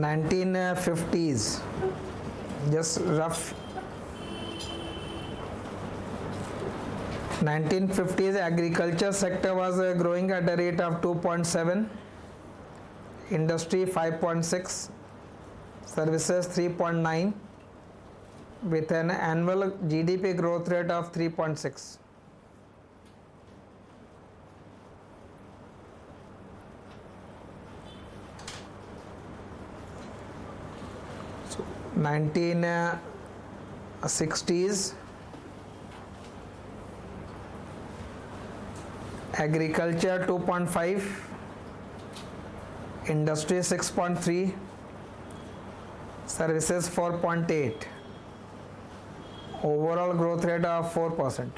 $1950s, just rough. 1950s agriculture sector was growing at a rate of 2.7, industry 5.6, services 3.9, with an annual GDP growth rate of 3.6. So 1960s, agriculture 2.5, industry 6.3, services 4.8, overall growth rate of 4%.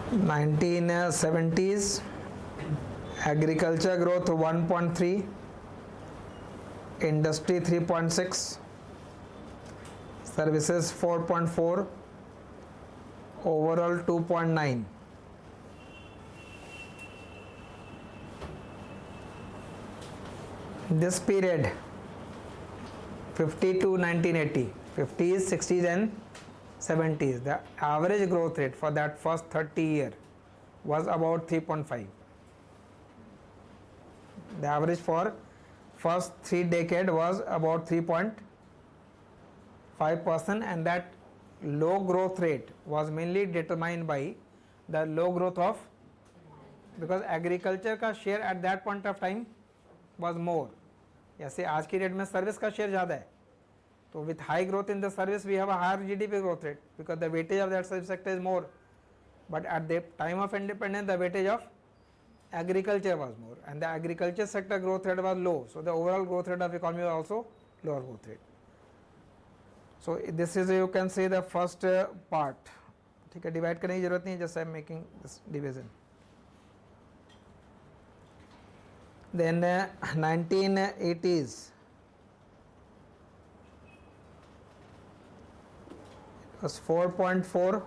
In 1970s, agriculture growth 1.3, industry 3.6, services 4.4, overall 2.9. This period 50 to 1980, 50s, 60s and 70s, the average growth rate for that first 30 years was about 3.5. The average for first 3 decades was about 3.5%, and that low growth rate was mainly determined by the low growth of, because agriculture का share at that point of time was more. जैसे आज की date में service का share ज़्यादा है, तो with high growth in the service we have a higher GDP growth rate because the weightage of that service sector is more. But at the time of independence, the weightage of agriculture was more, and the agriculture sector growth rate was low. So the overall growth rate of economy was also lower growth rate. So this is, you can say, the first part. ठीक है, divide करने की जरूरत नहीं, just I am making this division. Then 1980s, it was 4.4,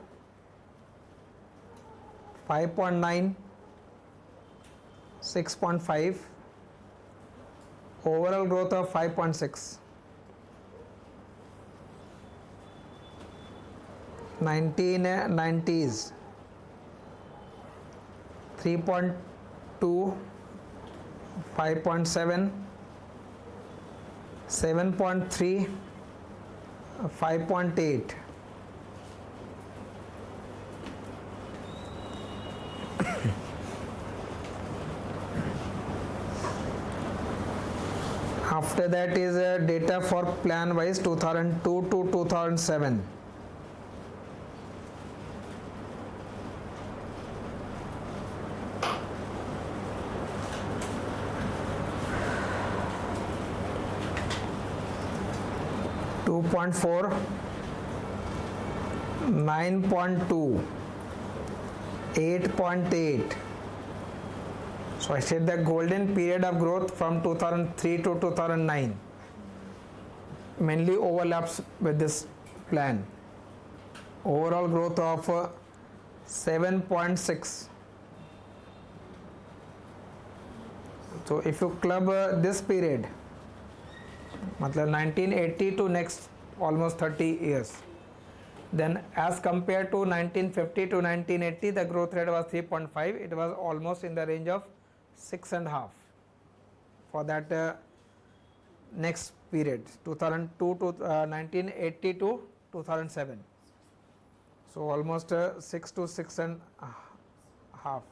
5.9, 6.5, overall growth of 5.6. 1990s, 3.2, 5.7, 7.3, 5.8. After that is data for plan wise 2002 to 2007. Two 2.4, 9.2, 8.8. So I said the golden period of growth from 2003 to 2009 mainly overlaps with this plan. Overall growth of 7.6. So if you club this period, मतलब 1980 to next almost 30 years, then as compared to 1950 to 1980, the growth rate was 3.5. It was almost in the range of 6.5 for that next period, 2002 to 1980 to 2007. So almost 6 to 6.5.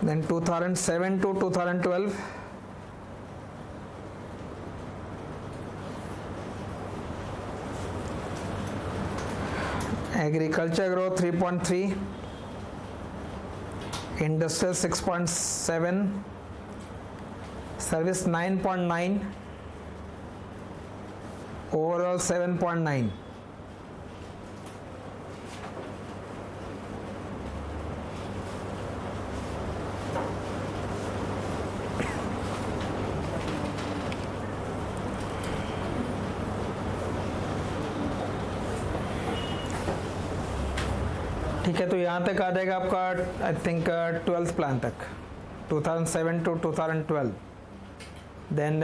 Then 2007 to 2012, agriculture growth 3.3, industrial 6.7, service 9.9, overall 7.9. ठीक है, तो यहाँ तक आ जाएगा आपका I think 12th plan तक, 2007 to 2012. Then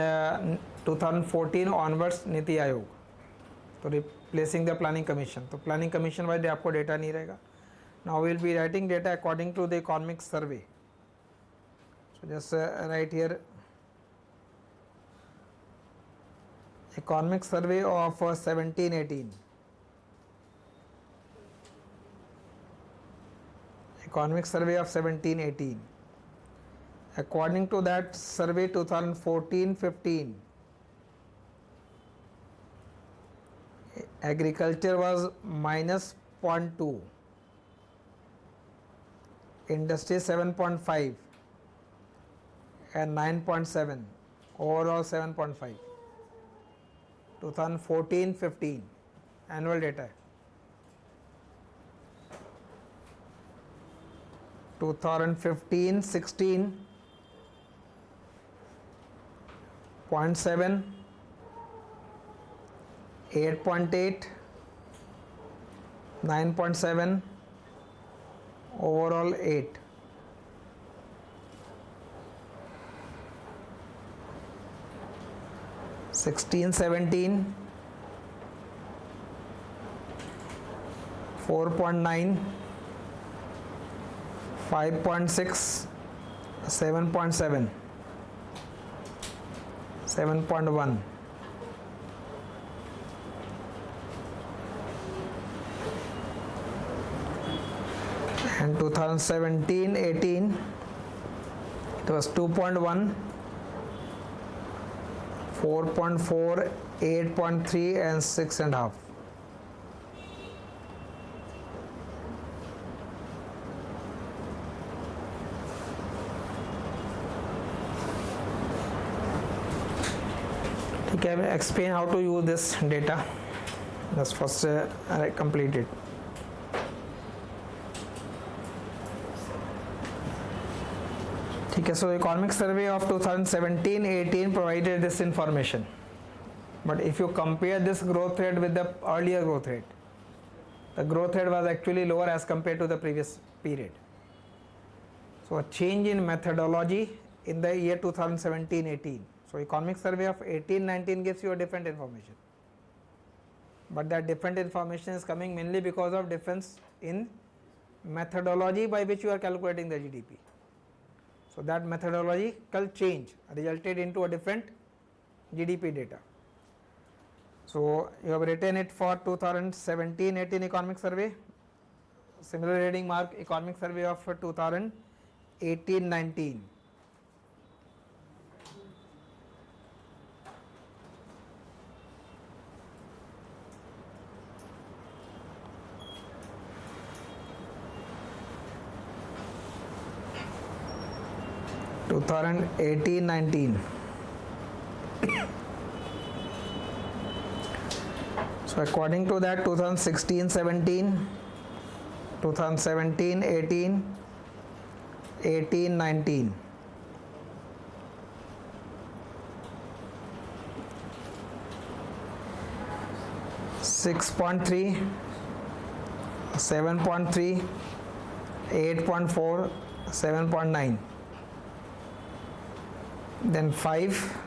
2014 onwards NITI Aayog, तो replacing the planning commission, तो प्लानिंग कमीशन वाइज आपको डेटा नहीं रहेगा. Now will be writing data according to the economic survey. So just write here economic survey of 1718. Economic survey of 1718. According to that survey 2014-15, agriculture was minus 0.2, industry 7.5 and 9.7, overall 7.5. 2014-15 annual data. 2015-16 0.7, 8.8, 9.7, overall 8. 16-17 4.9, 5.6, 7.7, 7.1. And 2017-18 it was 2.1, 4.4, 8.3 and 6.5. Okay, I will explain how to use this data. Let's first complete it. Okay, so economic survey of 2017-18 provided this information, but if you compare this growth rate with the earlier growth rate, the growth rate was actually lower as compared to the previous period. So a change in methodology in the year 2017-18. So economic survey of 18-19 gives you a different information, but that different information is coming mainly because of difference in methodology by which you are calculating the GDP. So that methodological change resulted into a different GDP data. So you have written it for 2017-18 economic survey. Similar heading mark economic survey of 2018-19. So 2018-19. So according to that 2016-17, 2017-18, 18-19. .3, 7.3, 8.4, 7.9. Then 5,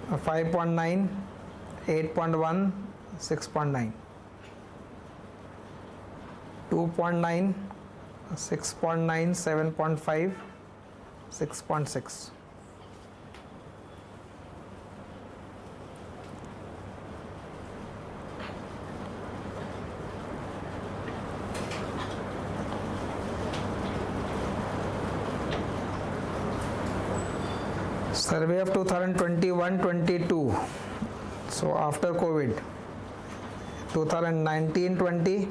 5.9, 8.1, 6.9, 2.9, 6.9, 7.5, 6.6. Survey of 2021-22. So after COVID, 2019-20,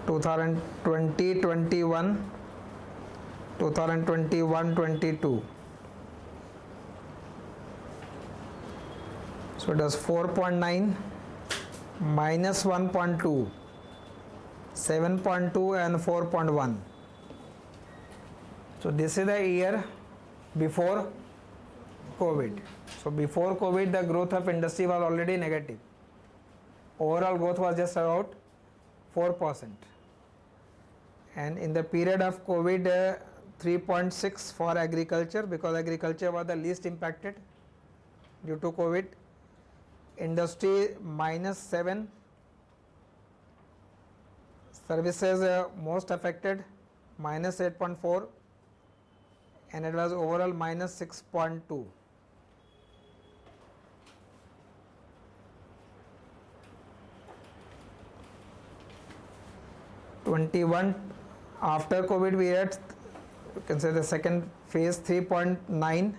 2020-21, 2021-22. So it does 4.9, minus 1.2, 7.2 and 4.1. So this is the year before COVID. So before COVID the growth of industry was already negative. Overall growth was just about 4%. And in the period of COVID 3.6 for agriculture, because agriculture was the least impacted due to covid, industry -7, services most affected -8.4, and it was overall -6.2. After COVID period, you can say the second phase 3.9,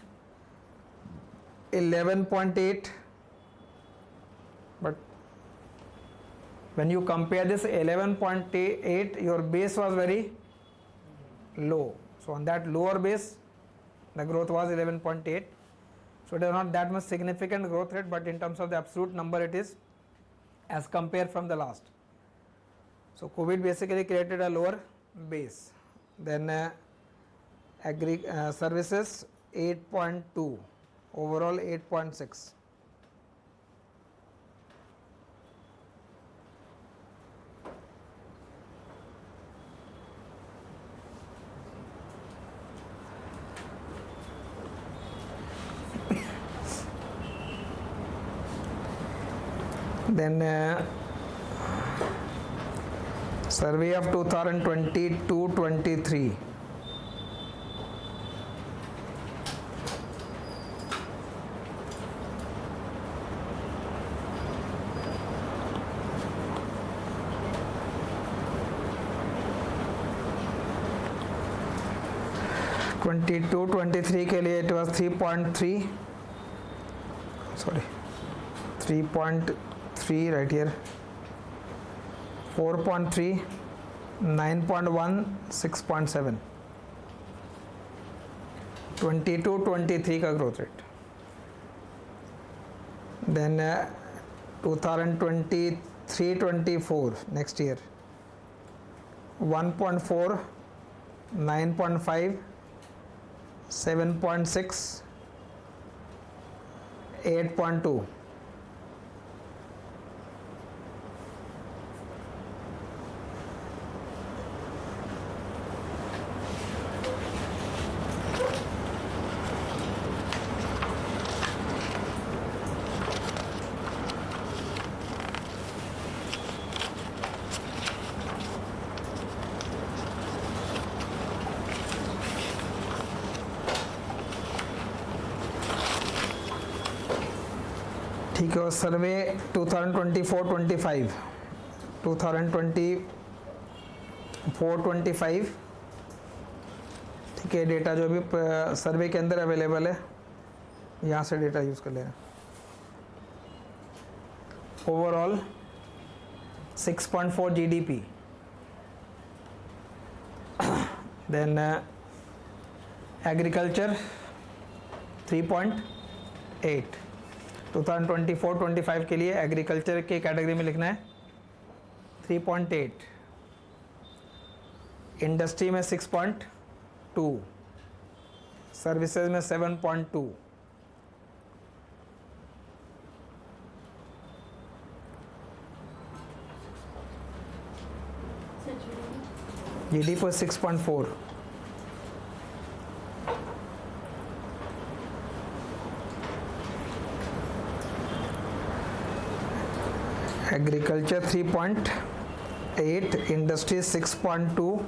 11.8, but when you compare this 11.8, your base was very low. So on that lower base, the growth was 11.8. So it is not that much significant growth rate, but in terms of the absolute number, it is as compared from the last. So COVID basically created a lower base. Then services 8.2, overall 8.6. Then survey of 2022-23. Twenty-two, 23 के लिए it was 3.3, sorry, 3.3 right here, 4.3, 9.1, 6.7. 22-23 का growth rate. Then 2023-24 next year, 1.4, 9.5, 7.6, 8.2. ठीक है, सर्वे 2024-25, 2024-25, ठीक है, data जो भी सर्वे के अंदर अवेलेबल है यहाँ से डेटा यूज़ कर लेना. Overall 6.4 GDP, then agriculture 3.8. 2024-25 के लिए एग्रीकल्चर के कैटेगरी में लिखना है 3.8, इंडस्ट्री में 6.2, सर्विसेज में 7.2. GDP 6.4. Agriculture 3.8, industry 6.2,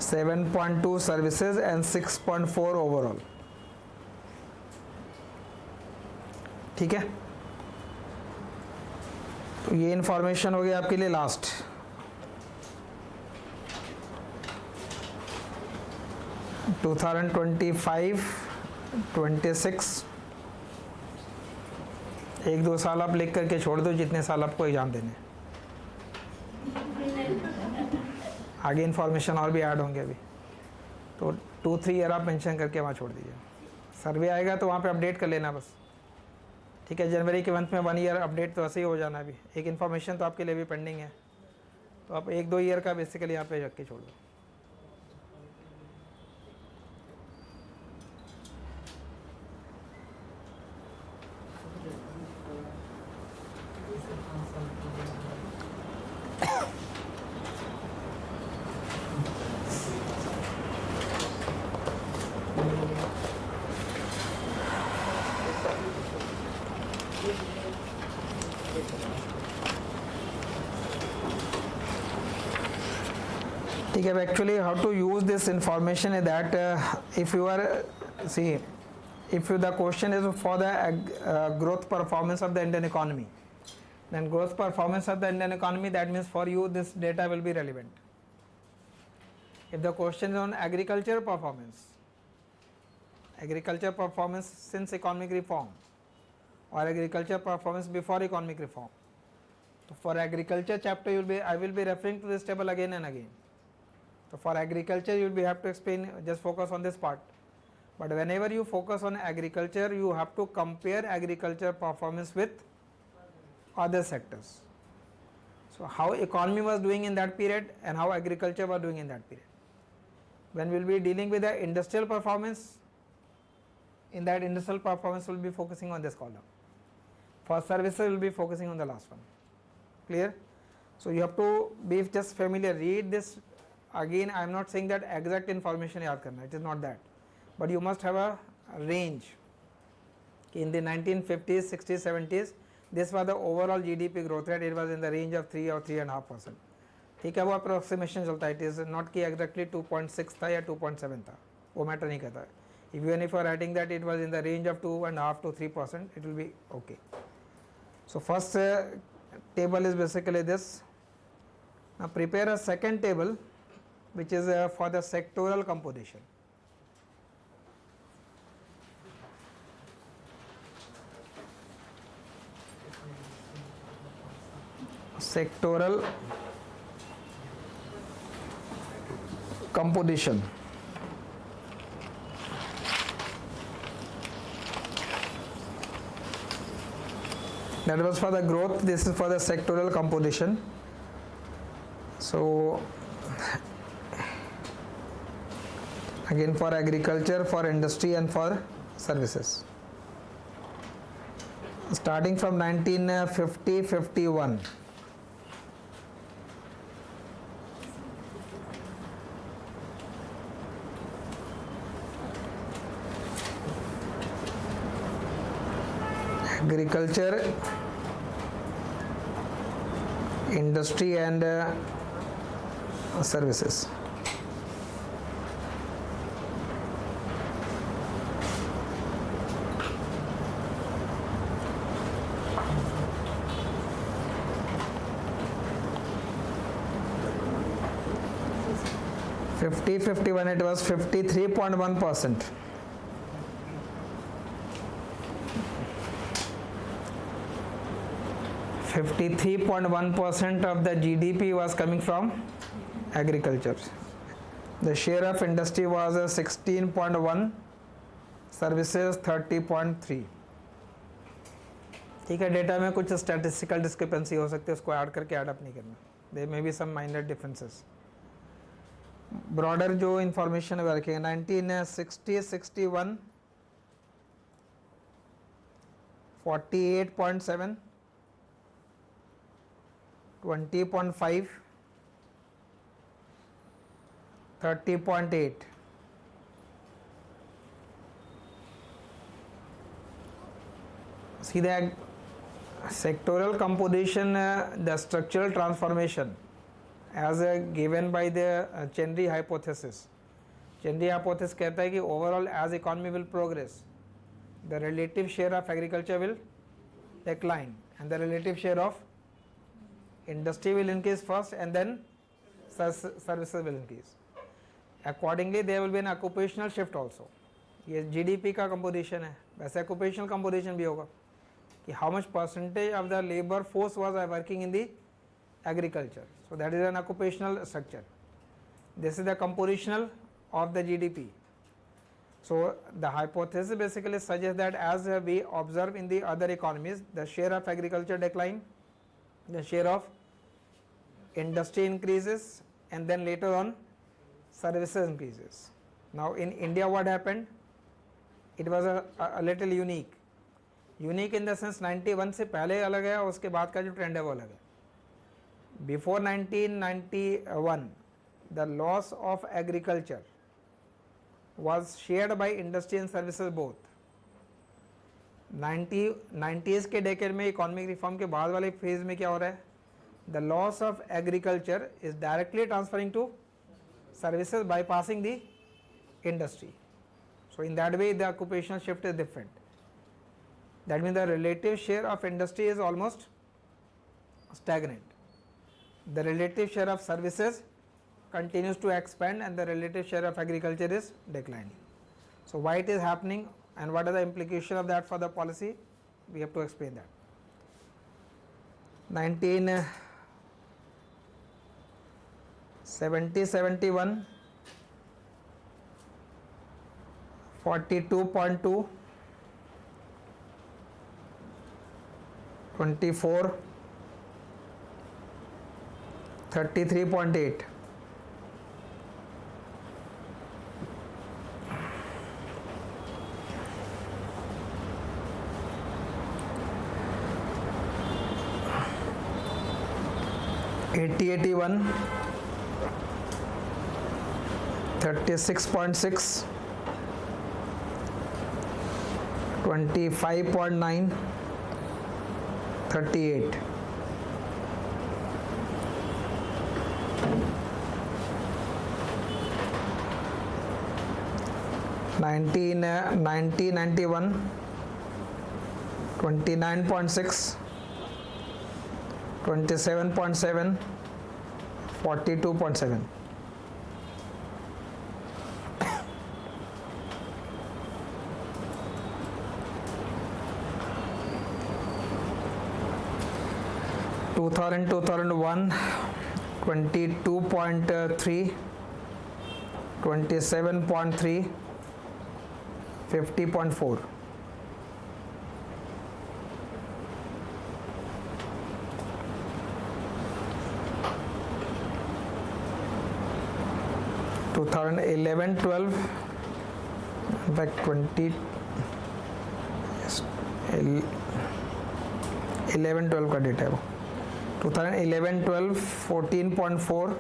7.2 services and 6.4 overall. ठीक है, तो ये इंफॉर्मेशन हो गई आपके लिए लास्ट. टू 2025-26 1-2 साल आप लिख करके छोड़ दो जितने साल आपको एग्ज़ाम देने. आगे इन्फॉर्मेशन और भी ऐड होंगे अभी, तो 2-3 ईयर आप मेंशन करके वहाँ छोड़ दीजिए. सर्वे आएगा तो वहाँ पे अपडेट कर लेना बस. ठीक है, जनवरी के मंथ में 1 ईयर अपडेट तो ऐसे ही हो जाना. अभी एक इन्फॉर्मेशन तो आपके लिए भी पेंडिंग है, तो आप 1-2 ईयर का बेसिकली यहाँ पे रख के छोड़ दो. ठीक है. Actually how to use this information is that if you are see if the question is for the growth performance of the Indian economy, then growth performance of the Indian economy, that means for you this data will be relevant. If the question is on agriculture performance since economic reform or agriculture performance before economic reform, so for agriculture chapter I will be referring to this table again and again. So for agriculture you will have to explain, just focus on this part. But whenever you focus on agriculture, you have to compare agriculture performance with other sectors. So how economy was doing in that period and how agriculture was doing in that period. When we will be dealing with the industrial performance, in that industrial performance we will be focusing on this column. For services we will be focusing on the last one. Clear? So you have to be just familiar, read this again. I am not saying that exact information yaad karna, it is not that. But you must have a range. In the 1950s, 60s, 70s, this was the overall GDP growth rate. It was in the range of 3 or 3.5%. ठीक है, वो approximation चलता है. It is not कि exactly 2.6 था या 2.7 था, वो matter नहीं करता. Even if you are writing that it was in the range of 2.5 to 3%, it will be okay. So first table is basically this. Now prepare a second table which is for the sectoral composition. Sectoral composition. That was for the growth, this is for the sectoral composition. So again for agriculture, for industry and for services. Starting from 1950-51. Agriculture, industry and services. '50, '51 it was 53.1%. 53.1% of the GDP was coming from agriculture. The share of industry was 16.1, services 30.3. ठीक है, data में कुछ statistical discrepancy हो सकती है, उसको add करके add up नहीं करना. There may be some minor differences. Broader जो इंफॉर्मेशन है रखेंगे 1960, 61, 48.7, 20.5, 30.8. See the sectoral composition, the structural transformation as given by the Chenry hypothesis. Chenry hypothesis कहता है कि overall as economy will progress, the relative share of agriculture will decline and the relative share of industry will increase first and then services will increase. Accordingly there will be an occupational shift also. ये GDP का composition है, वैसे occupational composition भी होगा कि how much percentage of the labor force was working in the agriculture. So that is an occupational structure. This is the compositional of the GDP. So the hypothesis basically suggests that as we observe in the other economies, the share of agriculture decline, the share of industry increases, and then later on services increases. Now in India what happened? It was a little unique. Unique in the sense 91 से पहले अलग है और उसके बाद का जो trend है वो अलग है. Before 1991 the loss of agriculture was shared by industry and services both. 90s के डेकेड में इकोनॉमिक रिफॉर्म के बाद वाले फेज में क्या हो रहा है? The loss of agriculture is directly transferring to services bypassing the industry. So in that way the occupational shift is different. That means the relative share of industry is almost stagnant. The relative share of services continues to expand and the relative share of agriculture is declining. So why it is happening and what are the implications of that for the policy? We have to explain that. 1970-71, 42.2, 24, 33.8. (80-81), 36.6, 25.9, 38. (1991), 29.6, 27.7, 42.7. (2000, 2001), 22.3, 27.3, 50.4. (2011, 12), in fact 11, 12 का data है वो. 2011, 12, 14.4,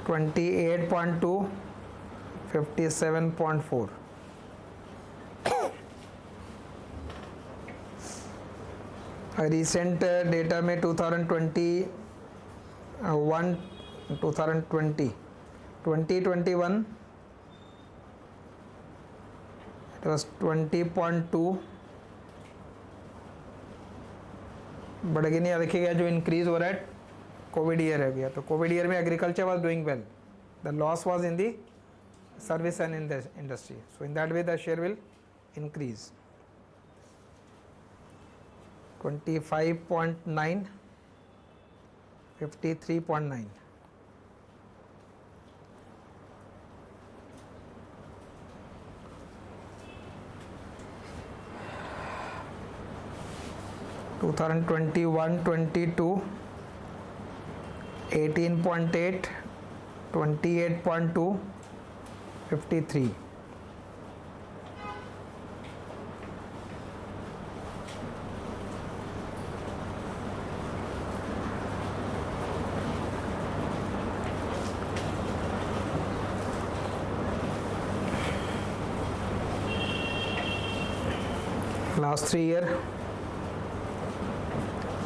28.2, 57.4. Recent data में 2021, 2021 it was 20.2, but again ये देखिएगा जो increase हो रहा है कोविड ईयर है गया. तो कोविड ईयर में agriculture was doing well, the loss was in the service and in the industry. So in that way the share will increase. 25.9, 53.9. (2021, 22), 18.8, 28.2, 53. Last 3 years,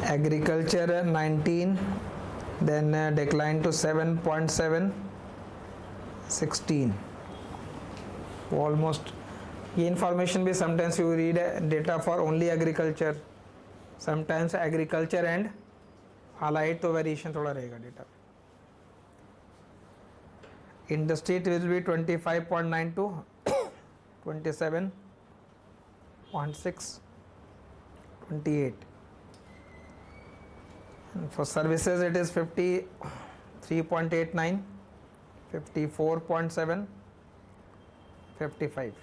agriculture 19, then declined to 7.7, 16. Almost ये information भी sometimes you read data for only agriculture, sometimes agriculture and allied तो variation थोड़ा रहेगा data. Industry it will be 25.92, 27.6, 28. And for services it is 53.89, 54.7, 55.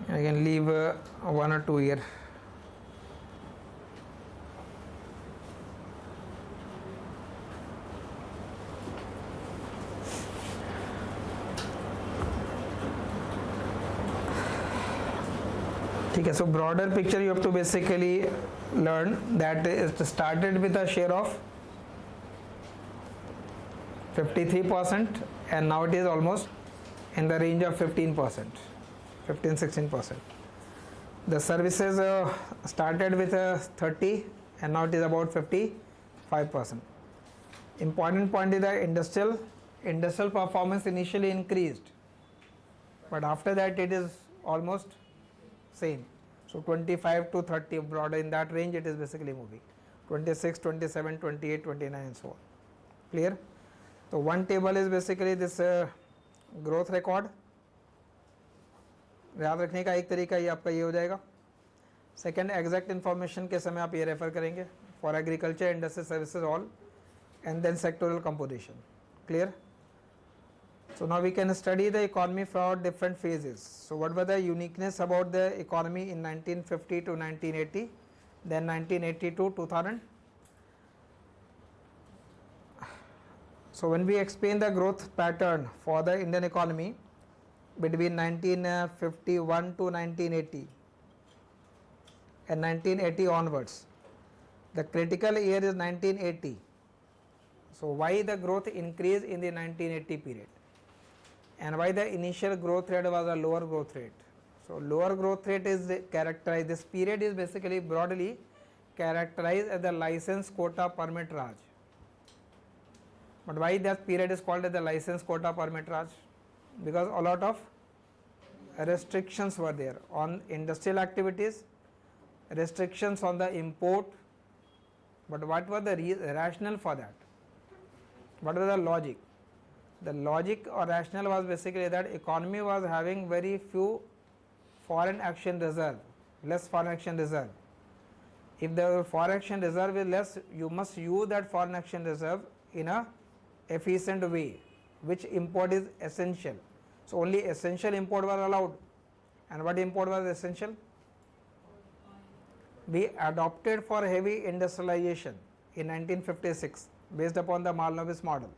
I can leave 1 or 2 year. Okay, so broader picture you have to basically learn that it started with a share of 53% and now it is almost in the range of 15%, 15-16%. The services started with 30 and now it is about 55%. 5%. Important point is that industrial performance initially increased, but after that it is almost same. So 25 to 30, broader in that range it is basically moving. 26, 27, 28, 29 and so on. Clear? So one table is basically this growth record. याद रखने का एक तरीका ये आपका ये हो जाएगा. सेकेंड, एग्जैक्ट इन्फॉर्मेशन के समय आप ये रेफर करेंगे for agriculture, industry, services all, and then sectoral composition. Clear? So now we can study the economy from different phases. So what were the uniqueness about the economy in 1950 to 1980, then 1980 to 2000. So when we explain the growth pattern for the Indian economy between 1951 to 1980 and 1980 onwards, the critical year is 1980. So why the growth increased in the 1980 period? And why the initial growth rate was a lower growth rate? So lower growth rate is characterized, this period is basically broadly characterized as the license quota permit Raj. But why that period is called as the license quota permit Raj? Because a lot of restrictions were there on industrial activities, restrictions on the import. But what was the rationale for that? What was the logic? The logic or rationale was basically that economy was having very few foreign action reserve, less foreign action reserve. If the foreign action reserve is less, you must use that foreign action reserve in a efficient way, which import is essential. So only essential import was allowed. And what import was essential? We adopted for heavy industrialization in 1956 based upon the Malnovis model.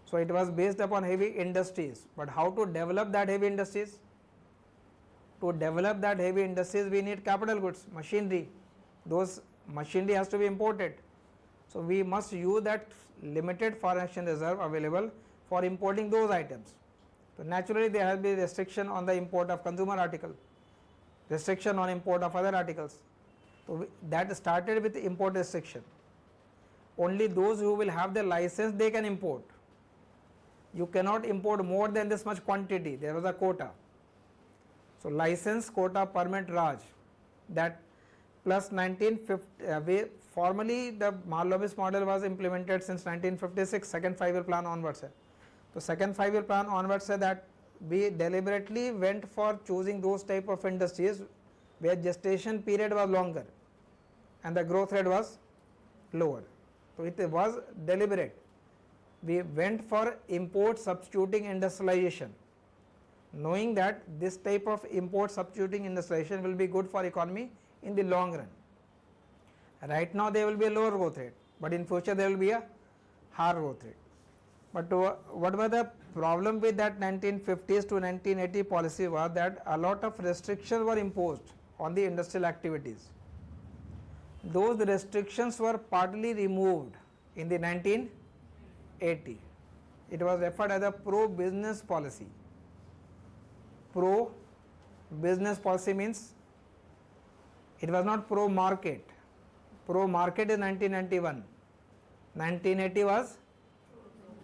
So it was based upon heavy industries, but how to develop that heavy industries? To develop that heavy industries we need capital goods, machinery. Those machinery has to be imported. So we must use that limited foreign action reserve available for importing those items. So naturally there has been restriction on the import of consumer article, restriction on import of other articles. So that started with import restriction. Only those who will have the license they can import. You cannot import more than this much quantity. There was a quota. So license quota permit Raj, that plus 1950, formally the Malnovis model was implemented since 1956, second 5-year plan onwards. So second 5-year plan onwards said that we deliberately went for choosing those type of industries where gestation period was longer and the growth rate was lower. So it was deliberate. We went for import substituting industrialization, knowing that this type of import substituting industrialization will be good for economy in the long run. Right now there will be a lower growth rate, but in future there will be a higher growth rate. But what was the problem with that 1950s to 1980 policy was that a lot of restrictions were imposed on the industrial activities. Those restrictions were partly removed in the 1980. It was referred as a pro-business policy. Pro-business policy means it was not pro-market. Pro-market is 1991. 1980 was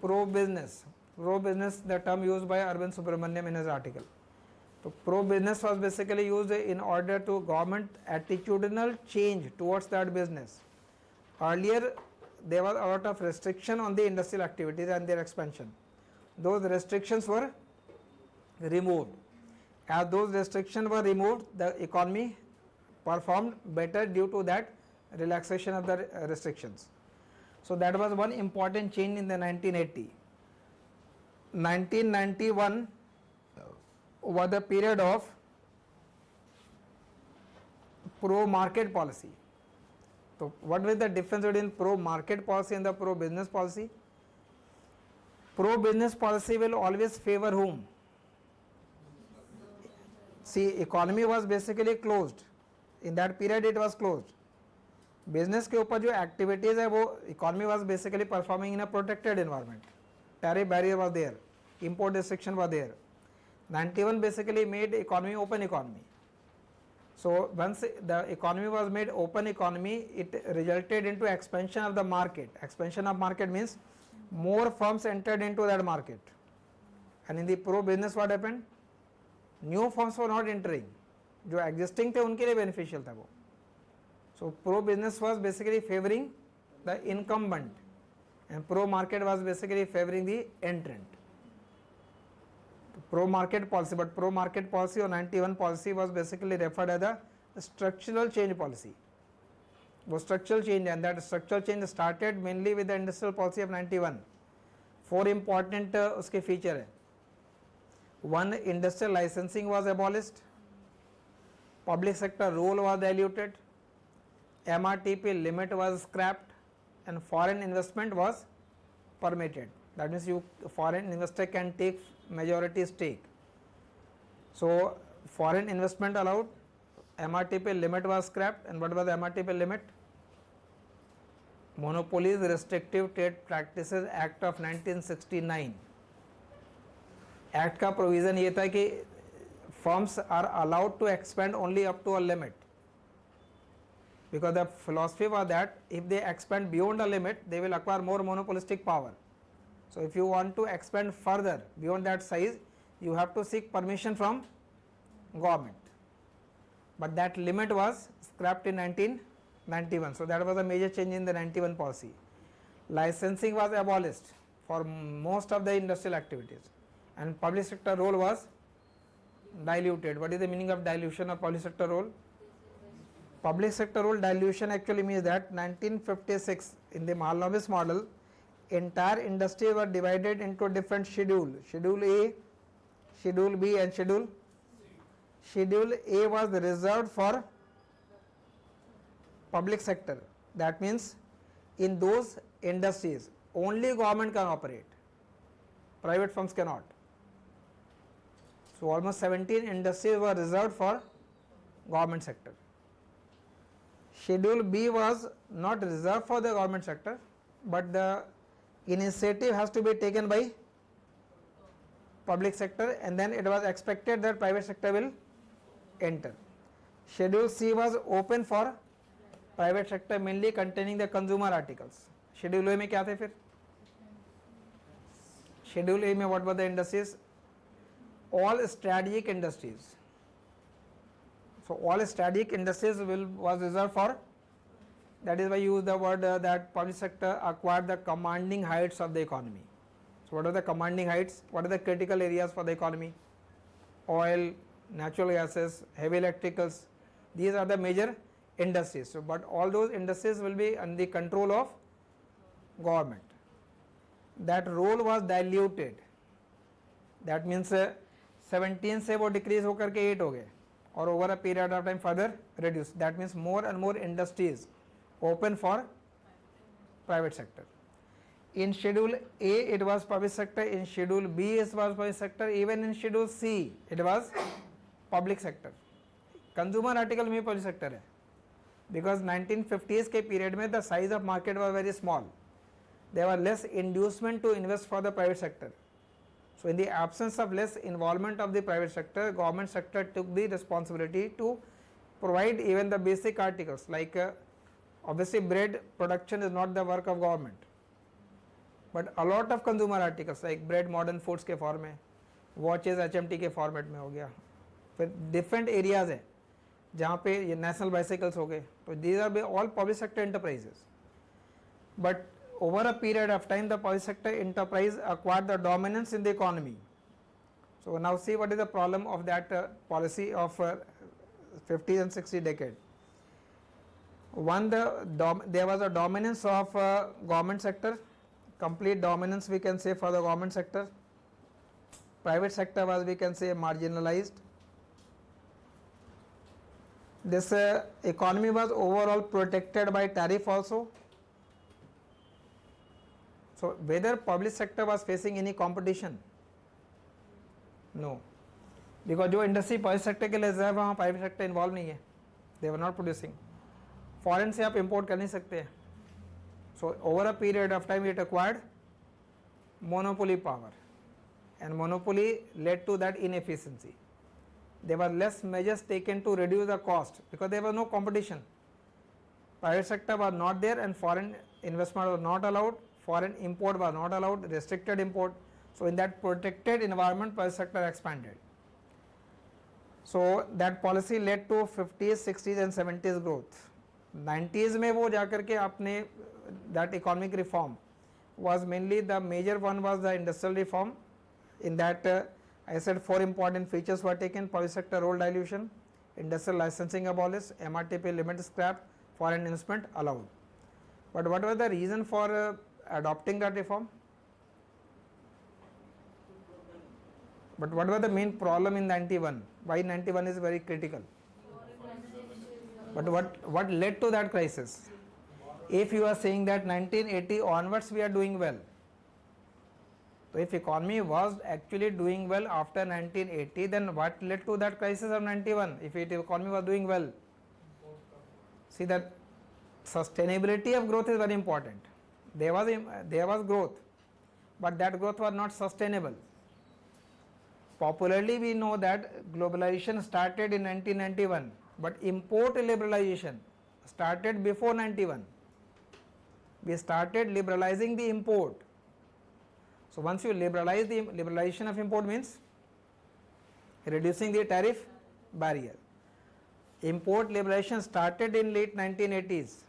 pro-business. Pro-business, the term used by Arvind Subramaniam in his article. So pro-business was basically used in order to government attitudinal change towards that business. Earlier there was a lot of restriction on the industrial activities and their expansion. Those restrictions were removed. As those restrictions were removed, the economy performed better due to that relaxation of the restrictions. So that was one important change in the 1980. 1991 was the period of pro-market policy. So what was the difference between pro-market policy and the pro-business policy? Pro-business policy will always favor whom? See, economy was basically closed. In that period it was closed. Business के ऊपर जो activities है वो economy was basically performing in a protected environment. Tariff barrier was there, import restriction was there. 91 basically made economy open economy. So once the economy was made open economy, it resulted into expansion of the market. Expansion of market means more firms entered into that market. And in the pro business what happened? New firms were not entering. जो existing थे उनके लिए beneficial था वो. So pro business was basically favoring the incumbent, and pro market was basically favoring the entrant. Pro market policy, but pro market policy or 91 policy was basically referred as the structural change policy. वो structural change, and that structural change started mainly with the industrial policy of 91. Four important उसके feature है. One, industrial licensing was abolished, public sector role was diluted, MRTP limit was scrapped, and foreign investment was permitted. That means foreign investor can take majority stake. So foreign investment allowed, MRTP limit was scrapped, and what was the MRTP limit? Monopolies Restrictive Trade Practices Act of 1969. Act का provision ये था कि firms are allowed to expand only up to a limit, because the philosophy was that if they expand beyond a limit, they will acquire more monopolistic power. So if you want to expand further beyond that size, you have to seek permission from government. But that limit was scrapped in 1991. So that was a major change in the 91 policy. Licensing was abolished for most of the industrial activities, and public sector role was diluted. What is the meaning of dilution of public sector role? Public sector role dilution actually means that 1956 in the Mahalanobis model, entire industry were divided into different schedule. Schedule A, Schedule B, and Schedule C. Schedule A was reserved for public sector. That means in those industries only government can operate, private firms cannot. So almost 17 industries were reserved for government sector. Schedule B was not reserved for the government sector, but the initiative has to be taken by public sector, and then it was expected that private sector will enter. Schedule C was open for private sector, mainly containing the consumer articles. Schedule A में क्या थे फिर? Schedule A में what were the industries? All strategic industries. So all strategic industries was reserved for. That is why you use the word that public sector acquired the commanding heights of the economy. So what are the commanding heights? What are the critical areas for the economy? Oil, natural gases, heavy electricals. These are the major industries. So but all those industries will be under the control of government. That role was diluted. That means 17 से वो decrease होकर के 8 हो गए, और over a period of time further reduced. That means more and more industries open for private sector. In Schedule A it was public sector, in Schedule B it was public sector, even in Schedule C it was public sector. Consumer article में public sector है, because 1950s के period में the size of market was very small. There was less inducement to invest for the private sector. So in the absence of less involvement of the private sector, government sector took the responsibility to provide even the basic articles, like obviously bread production is not the work of government, but a lot of consumer articles like bread modern foods के form में, watches HMT के format में हो गया, फिर different areas है जहाँ पे ये national bicycles हो गए, तो these are all public sector enterprises. But over a period of time the public sector enterprise acquired the dominance in the economy. So now see what is the problem of that policy of 50s and 60s decade. One, there was a dominance of government sector, complete dominance we can say for the government sector. Private sector was, we can say, marginalized. This economy was overall protected by tariff also. So whether public sector was facing any competition? No, because जो industry public sector के लिए reserve वहाँ private sector involve नहीं है, दे were not producing. Foreign से आप import कर नहीं सकते. So over a period of time it acquired monopoly power, and monopoly led to that inefficiency. there were less measures taken to reduce the cost because there was no competition. Private sector was not there and foreign investment was not allowed, foreign import was not allowed, restricted import. So in that protected environment, private sector expanded. So that policy led to 50s, 60s and 70s growth. 90s में वो जाकर के आपने that economic reform was mainly the major one was the industrial reform. In that I said 4 important features were taken: public sector role dilution, industrial licensing abolished, MRTP limit scrapped, foreign investment allowed. But what was the reason for adopting that reform? But what was the main problem in 91? Why 91 is very critical? But what led to that crisis? If you are saying that 1980 onwards we are doing well, so if economy was actually doing well after 1980, then what led to that crisis of 91? If economy was doing well, see that sustainability of growth is very important. There was growth, but that growth was not sustainable. Popularly we know that globalization started in 1991, but import liberalization started before 91. We started liberalizing the import. So once you liberalize, the liberalization of import means reducing the tariff barrier. Import liberalization started in late 1980s.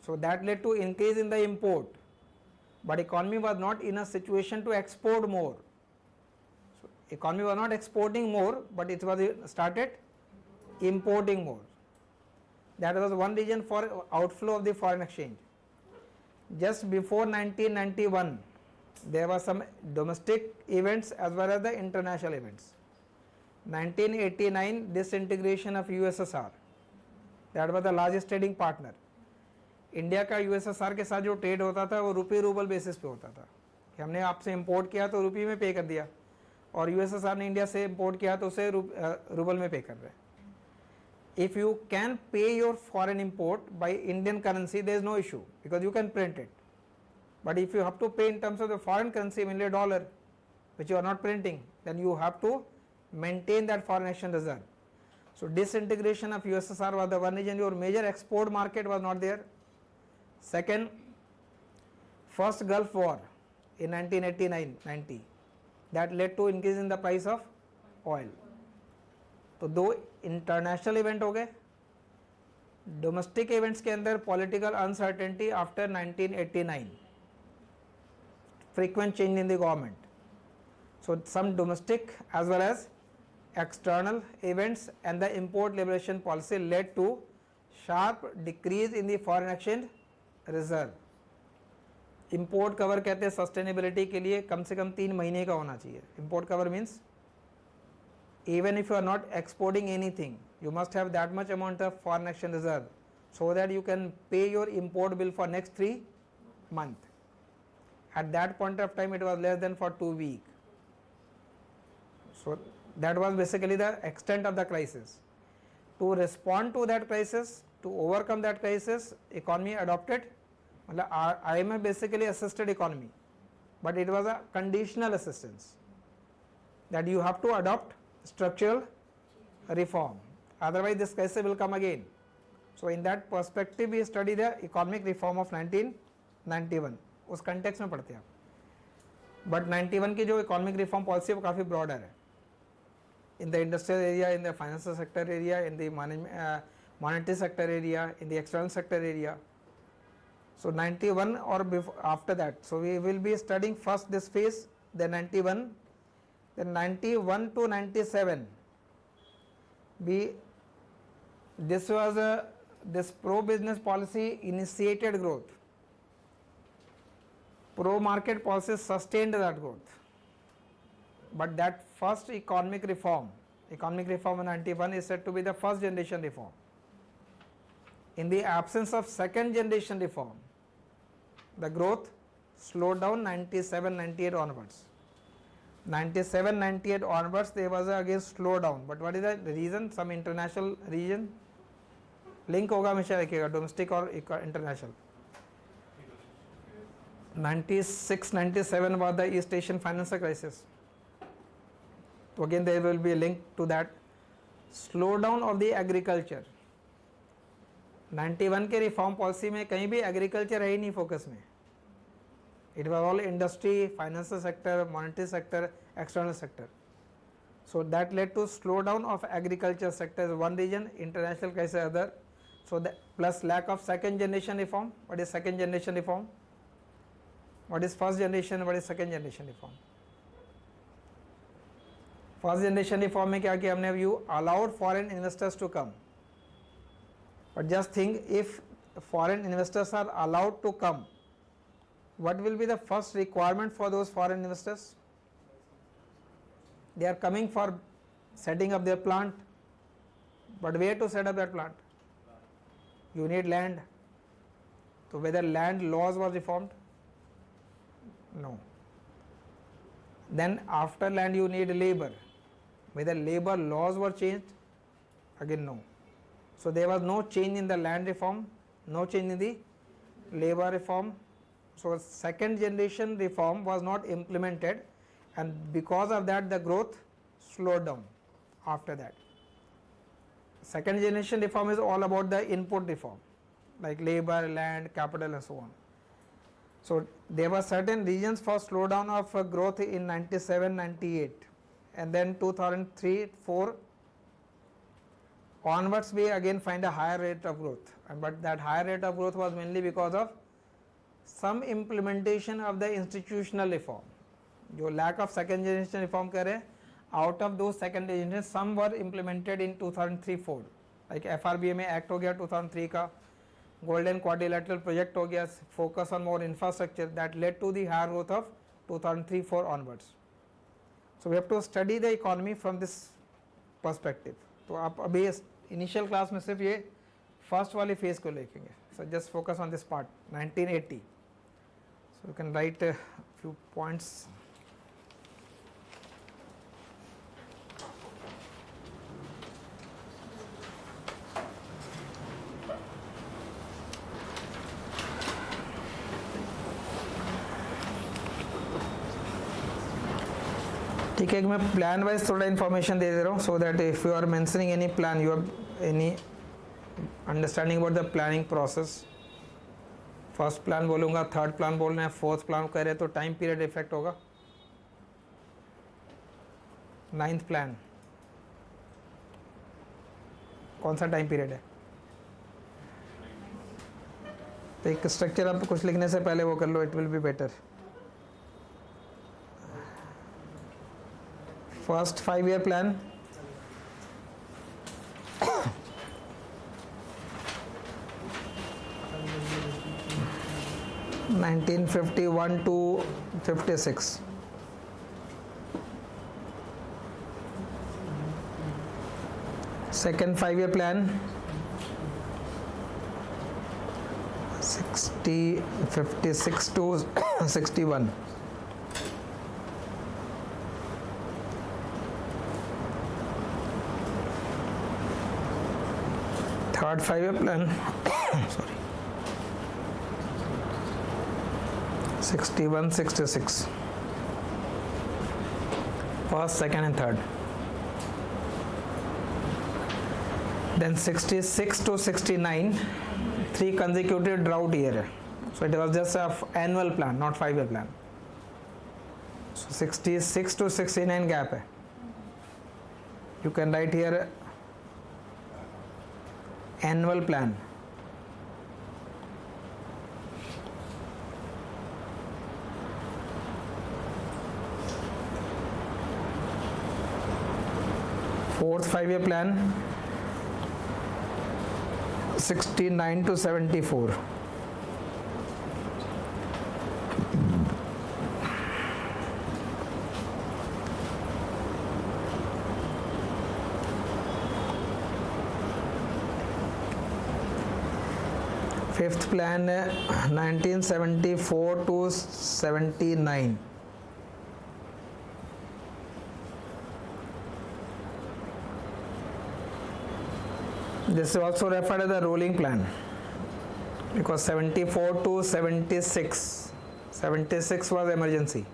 So that led to increase in the import, but economy was not in a situation to export more. So economy was not exporting more, but it was started importing more. That was one reason for outflow of the foreign exchange. Just before 1991, there were some domestic events as well as the international events. 1989, disintegration of USSR. That was the largest trading partner. India का USSR के साथ जो trade होता था वो रुपये rouble basis पे होता था कि हमने आपसे इंपोर्ट किया तो रुपये में पे कर दिया और यूएसएसआर ने इंडिया से इंपोर्ट किया तो उसे रूबल में पे कर रहे हैं. If you can pay your foreign import by Indian currency, there is no issue because you can print it. But if you have to pay in terms of the foreign currency, mainly dollar, which you are not printing, then you have to maintain that foreign exchange reserve. So disintegration of USSR was the one reason your major export market was not there. Second, first Gulf War in 1989-90, that led to increase in the price of oil. तो दो international event हो गए. Domestic events के अंदर political uncertainty after 1989, frequent change in the government. So some domestic as well as external events and the import liberation policy led to sharp decrease in the foreign exchange reserve. Import cover कहते हैं sustainability के लिए कम से कम 3 महीने का होना चाहिए. Import cover means even if you are not exporting anything, you must have that much amount of foreign exchange reserve so that you can pay your import bill for next 3 months. At that point of time, it was less than for 2 weeks. So that was basically the extent of the crisis. To respond to that crisis, to overcome that crisis, economy adopted, IMF basically assisted economy, but it was a conditional assistance that you have to adopt structural reform, otherwise this crisis will come again. So in that perspective we study the economic reform of 1991. उस context में पढ़ते हैं आप. But 91 की जो economic reform policy वो काफ़ी broader है. In the industrial area, in the financial sector area, in the monetary sector area, in the external sector area. So 91 or before, after that, so we will be studying first this phase, then 91, then 91 to 97. This was this pro-business policy initiated growth. Pro-market policy sustained that growth. But that first economic reform in 91 is said to be the first generation reform. In the absence of second generation reform, the growth slowed down 97-98 onwards. 97-98 onwards there was again slowdown. But what is the reason? Some international region link होगा हमेशा रखिएगा, domestic और international. 96-97 was the East Asian financial crisis. So again there will be a link to that. Slow down of the agriculture, 91 के reform policy में कहीं भी agriculture है ही नहीं फोकस में. It was all industry, financial sector, monetary sector, external sector. So that led to slow down of agriculture sector as one region, international case other. So that plus lack of second generation reform. What is second generation reform? What is first generation? What is second generation reform? First generation reform में क्या किया हमने? You allowed foreign investors to come. But just think, if foreign investors are allowed to come, what will be the first requirement for those foreign investors? They are coming for setting up their plant, but where to set up that plant? You need land. So whether land laws were reformed? No. Then after land you need labor. Whether labor laws were changed? Again no. So there was no change in the land reform, no change in the labor reform. So second generation reform was not implemented, and because of that the growth slowed down after that. Second generation reform is all about the input reform, like labor, land, capital and so on. So there were certain reasons for slowdown of growth in 97, 98, and then 2003, 4 onwards we again find a higher rate of growth, but that higher rate of growth was mainly because of some implementation of the institutional reform. जो lack of second generation reform कह रहे हैं, out of those second generation some were implemented in 2003-4, like FRBA में act हो गया 2003 का, golden quadrilateral project हो गया, focus on more infrastructure, that led to the higher growth of 2003-4 onwards. So we have to study the economy from this perspective. तो आप अभी initial class में सिर्फ ये first वाली phase को लेखेंगे. So just focus on this part, 1980. So you can write a few points. ठीक है, मैं प्लान वाइज थोड़ा इन्फॉर्मेशन दे रहा हूँ, so that if you are mentioning any plan you have any understanding about the planning process. First plan बोलूँगा, third plan बोलना है, फोर्थ प्लान कह रहे हैं तो टाइम पीरियड इफेक्ट होगा. नाइन्थ प्लान कौन सा टाइम पीरियड है? तो एक स्ट्रक्चर आप कुछ लिखने से पहले वो कर लो, it will be better. First 5-year plan, (1951 to 56). Second 5-year plan, 56 to 61. Third 5-year plan, sorry, 61, 66. First, second and third. Then 66 to 69, 3 consecutive drought year. So it was just an annual plan, not 5-year plan. So 66 to 69 gap hai. You can write here annual plan. Fourth 5-year plan, 69 to 74. Fifth plan, 1974 to 79. This is also referred as the rolling plan, because 74 to 76, 76 was emergency,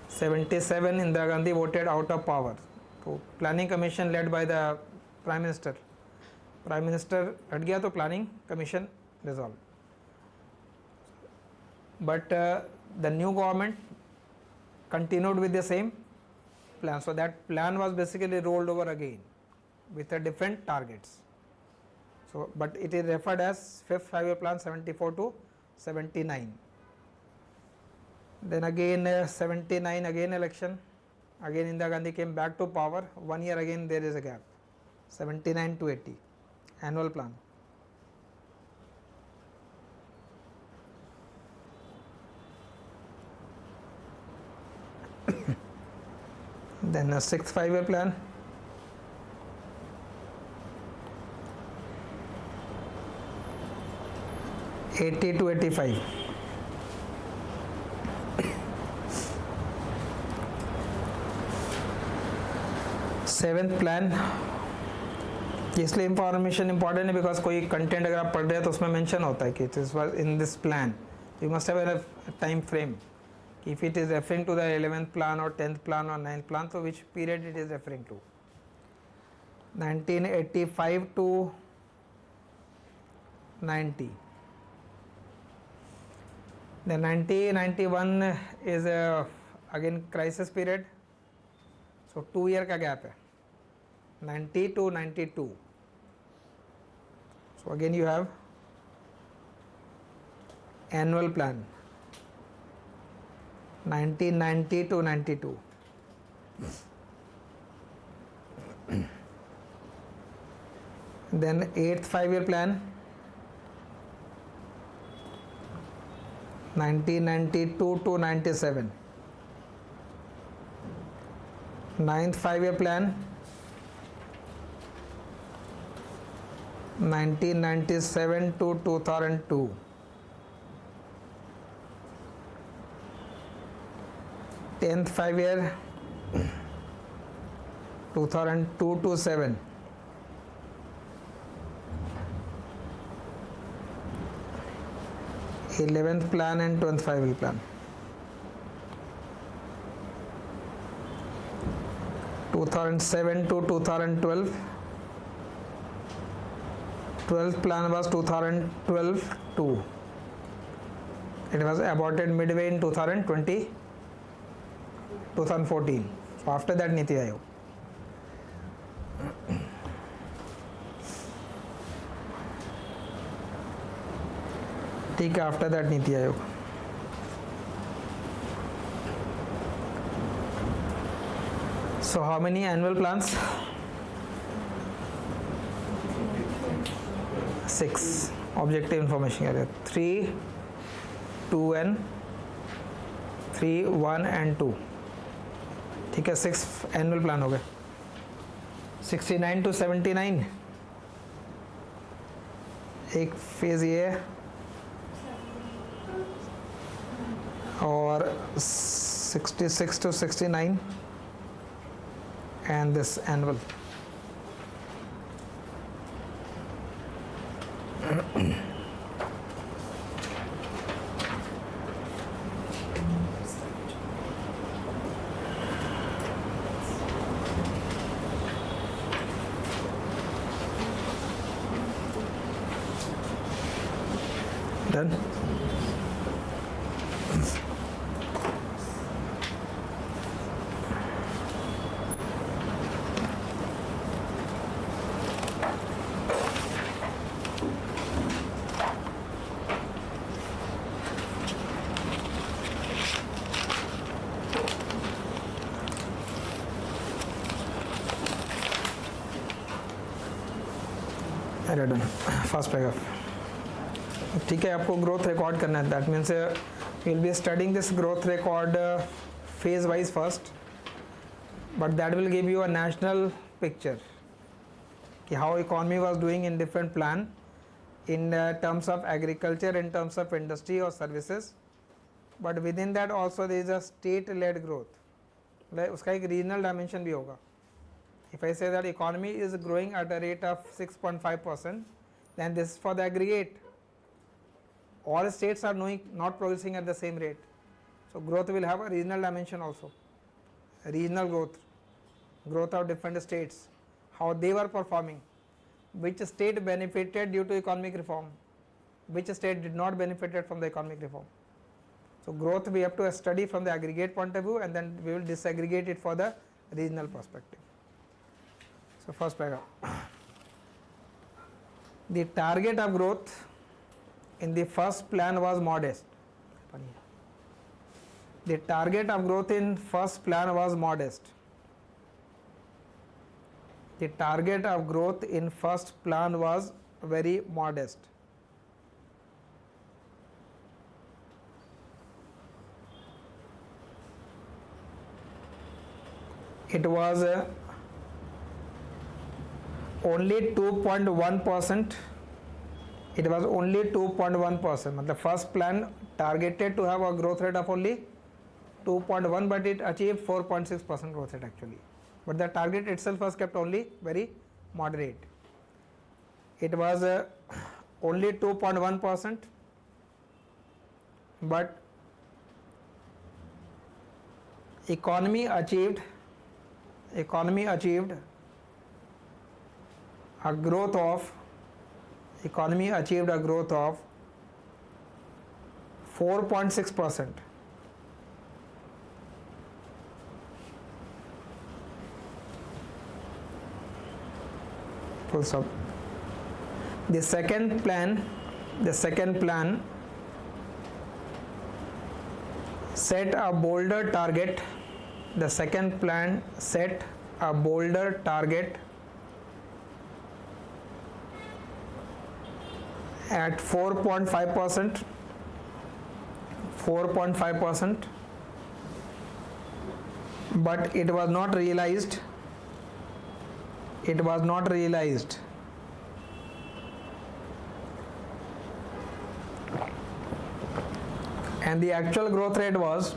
77 Indira Gandhi voted out of power. So planning commission led by the prime minister हट गया तो planning commission dissolve. But the new government continued with the same plan. So that plan was basically rolled over again with a different targets. So, but it is referred as fifth 5-year plan 74 to 79. Then again 79 again election. Again Indira Gandhi came back to power. 1 year again there is a gap. 79 to 80 annual plan. Then a sixth 5-year plan. '80 to '85. Seventh plan, इसलिए information important है because कोई content अगर आप पढ़ रहे हैं तो उसमें मेंशन होता है कि it is in this plan. You must have a time frame. If it is referring to the 11th plan or 10th plan or 9th plan, so which period it is referring to. 1985 to 90. Then 1991 is again crisis period. So 2 year का gap है. 90 to 92. So again you have annual plan. 1990 to 92. Then 8th 5-year plan, 1992 to 97. 9th 5-year plan, 1997 to 2002. 10th 5-year 2002 to 7. 11th plan and 12th 5-year plan. 2007 to 2012. 12th plan was 2012 to. It was aborted midway in 2014. So after that NITI Aayog. ठीक है, after that NITI Aayog. So how many annual plans? 6. Objective information area 3, 2N, 3, 1 and 2. ठीक है, 6 annual plan हो गए. 69 to 79 एक phase ये है और 66 to 69 and this annual. Done. Done. First paragraph. ठीक है, आपको ग्रोथ रिकॉर्ड करना है. That means you will be studying this growth record phase wise first, but that will give you a national picture कि how economy was doing in different plan in terms of agriculture, in terms of industry और services. But with in that also there is a state led growth. उसका एक regional dimension भी होगा. If I say that economy is growing at a rate of 6.5%, then this is for the aggregate. All states are not progressing at the same rate. So growth will have a regional dimension also. Regional growth of different states. how they were performing, which state benefited due to economic reform, which state did not benefited from the economic reform. So growth we have to study from the aggregate point of view, and then we will disaggregate it for the regional perspective. So first paragraph. The target of growth in the first plan was modest. The target of growth in first plan was modest. The target of growth in first plan was very modest. It was only 2.1%. It was only 2.1%. The first plan targeted to have a growth rate of only 2.1, but it achieved 4.6% growth rate actually. But the target itself was kept only very moderate. It was only 2.1%, but economy achieved a growth of 4.6%. Full stop. The second plan set a bolder target. The second plan set a bolder target at 4.5%. But it was not realized. And the actual growth rate was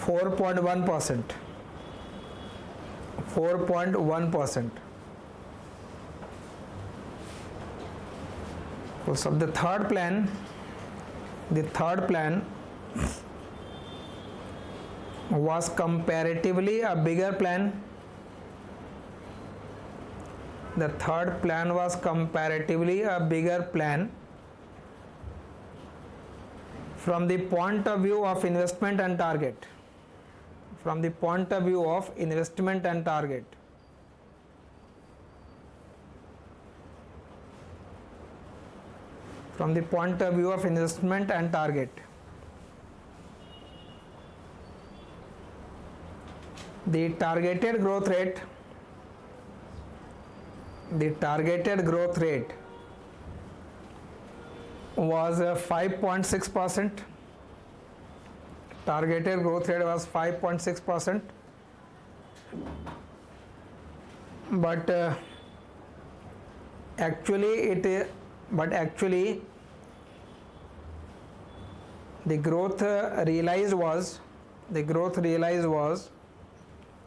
4.1%. So the third plan was comparatively a bigger plan. The third plan was comparatively a bigger plan from the point of view of investment and target. From the point of view of investment and target. From the point of view of investment and target. The targeted growth rate was 5.6%. Targeted growth rate was 5.6%. But actually the growth realized was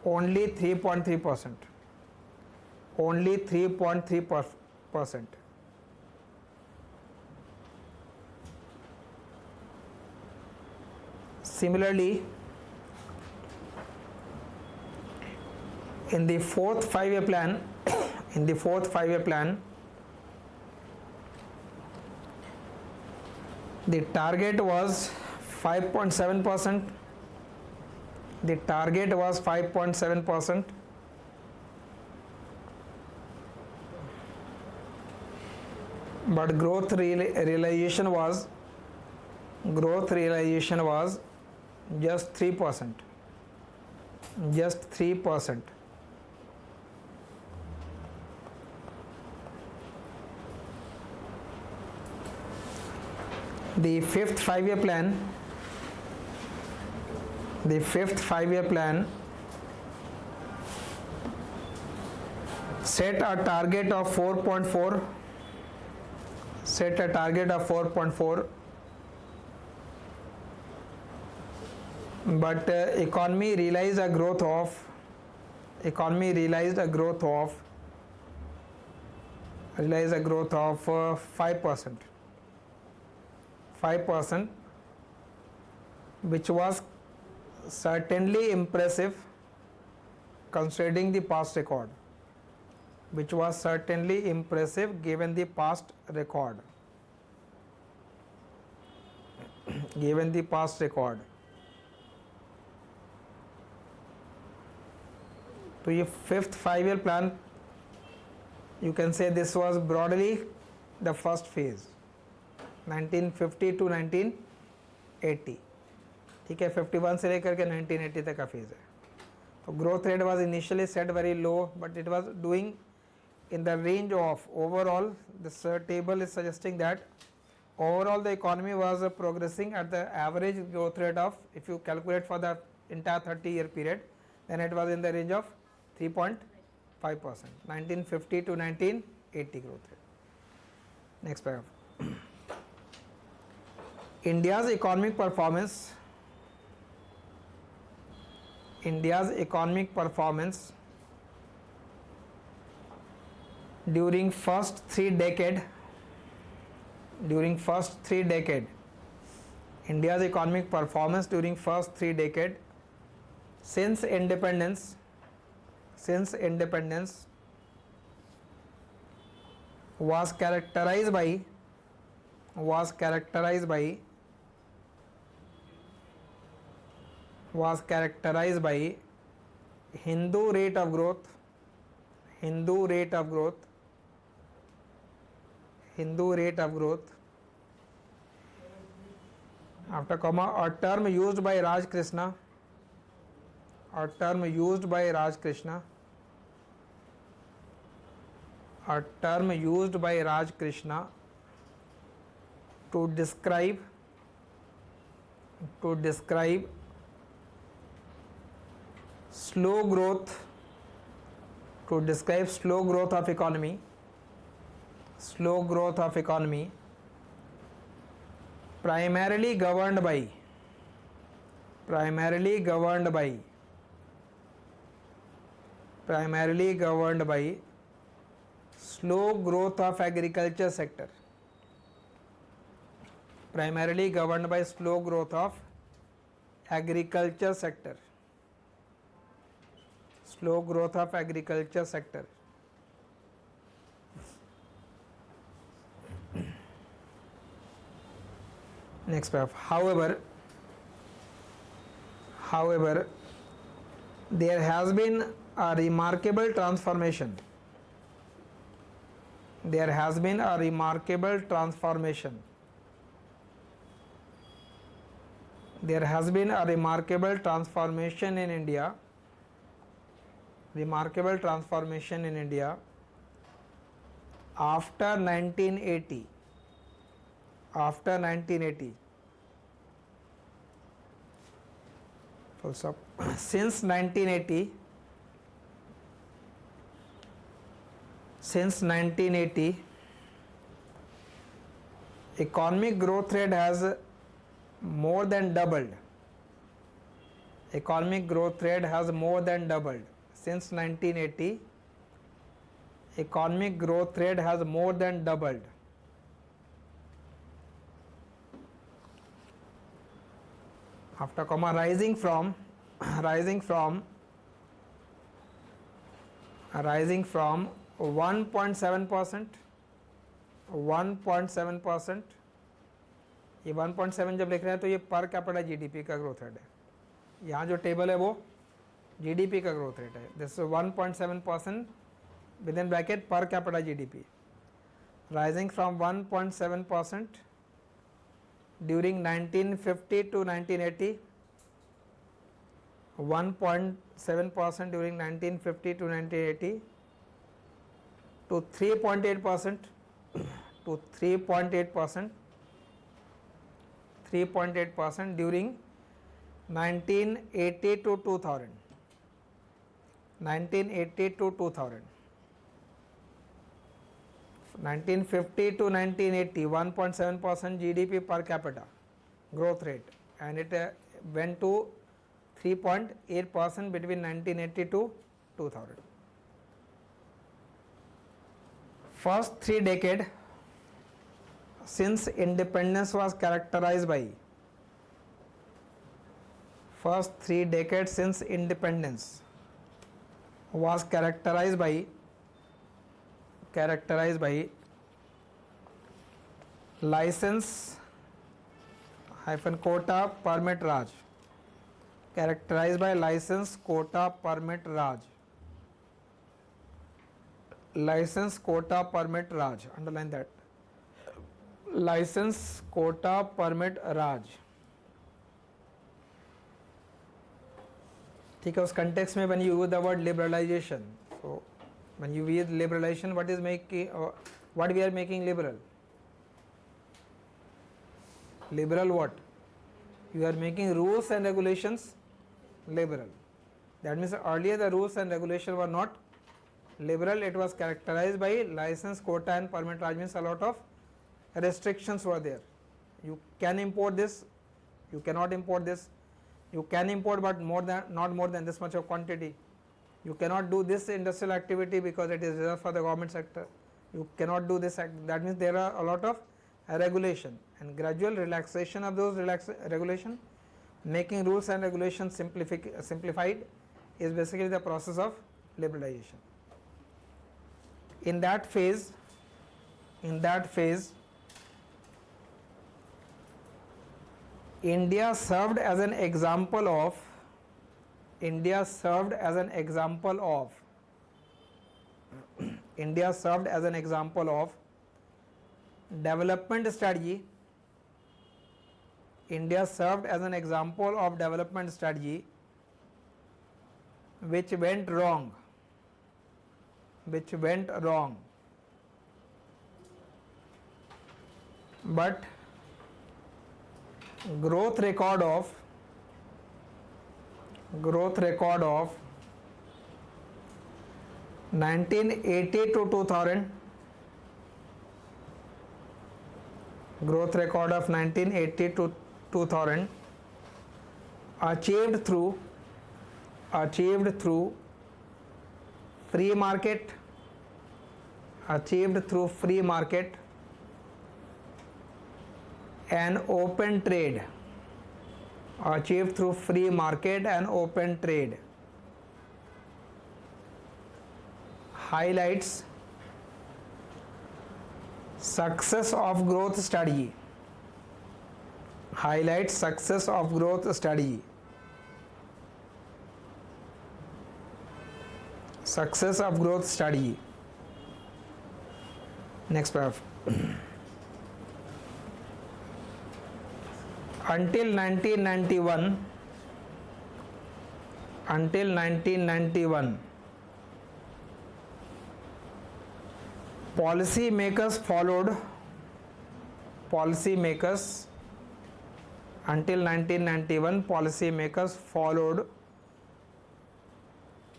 only 3.3%. Only 3.3%. Similarly, in the fourth five-year plan, the target was 5.7%. The target was 5.7%. But growth realization was just 3%. Just 3%. The fifth five-year plan set a target of 4.4. But economy realized a growth of 5%. 5%, which was certainly impressive considering the past record, which was certainly impressive given the past record. Given the past record. तो ये fifth 5 year plan, you can say this was broadly the first phase 1950 to 1980. ठीक है, 51 से लेकर के 1980 तक का phase है. तो growth rate was initially set very low, but it was doing in the range of overall. This table is suggesting that overall the economy was progressing at the average growth rate of, if you calculate for the entire 30-year period, then it was in the range of 3.5%, 1950 to 1980 growth rate. Next paragraph. India's economic performance during first three decade, India's economic performance during first 3 decade since independence was characterized by Hindu rate of growth, after comma, a term used by Raj Krishna to describe slow growth of economy, primarily governed by slow growth of agriculture sector, Next paragraph. However, there has been a remarkable transformation. In India after 1980. Full stop. Since 1980, economic growth rate has more than doubled. Since 1980, economic growth rate has more than doubled. After comma, rising from 1.7%, ये 1.7 जब लिख रहे हैं तो ये per capita GDP का growth rate है. यहाँ जो टेबल है वो जीडीपी का ग्रोथ रेट है. This 1.7% with in bracket per capita GDP, rising from 1.7% during 1950 to 1980, 1.7% during 1950 to 1980, to 3.8% during 1980 to 2000. 1950 to 1980, 1.7% GDP per capita growth rate, and it went to 3.8% between 1980 to 2000. First 3 decade since independence was characterized by, first 3 decades since independence was characterized by license hyphen quota permit raj, characterized by license quota permit raj, license quota permit raj, underline that, license quota permit raj. ठीक है, उस context में when you use the word liberalization, so when you use liberalization, what is making what we are making liberal? Liberal what? You are making rules and regulations liberal. That means earlier the rules and regulations were not liberal, it was characterized by license quota and permit raj, means a lot of restrictions were there. You can import this, you cannot import this, you can import but not more than this much of quantity. You cannot do this industrial activity because it is reserved for the government sector. You cannot do this that means there are a lot of regulation, and gradual relaxation of those regulation, making rules and regulations simplified is basically the process of liberalization. In that phase India served as an example of development strategy. India served as an example of development strategy which went wrong, but growth record of 1980 to 2000, growth record of 1980 to 2000 achieved through free market, and open trade, highlights success of growth strategy, Next paragraph. Until 1991, policymakers followed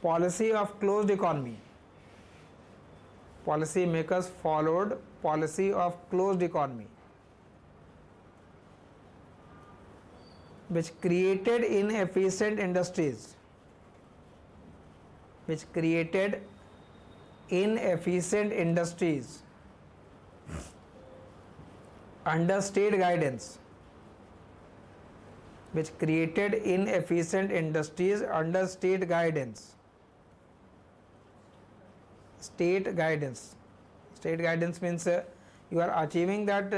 policy of closed economy. Policymakers followed policy of closed economy, which created inefficient industries, under state guidance, State guidance means you are achieving that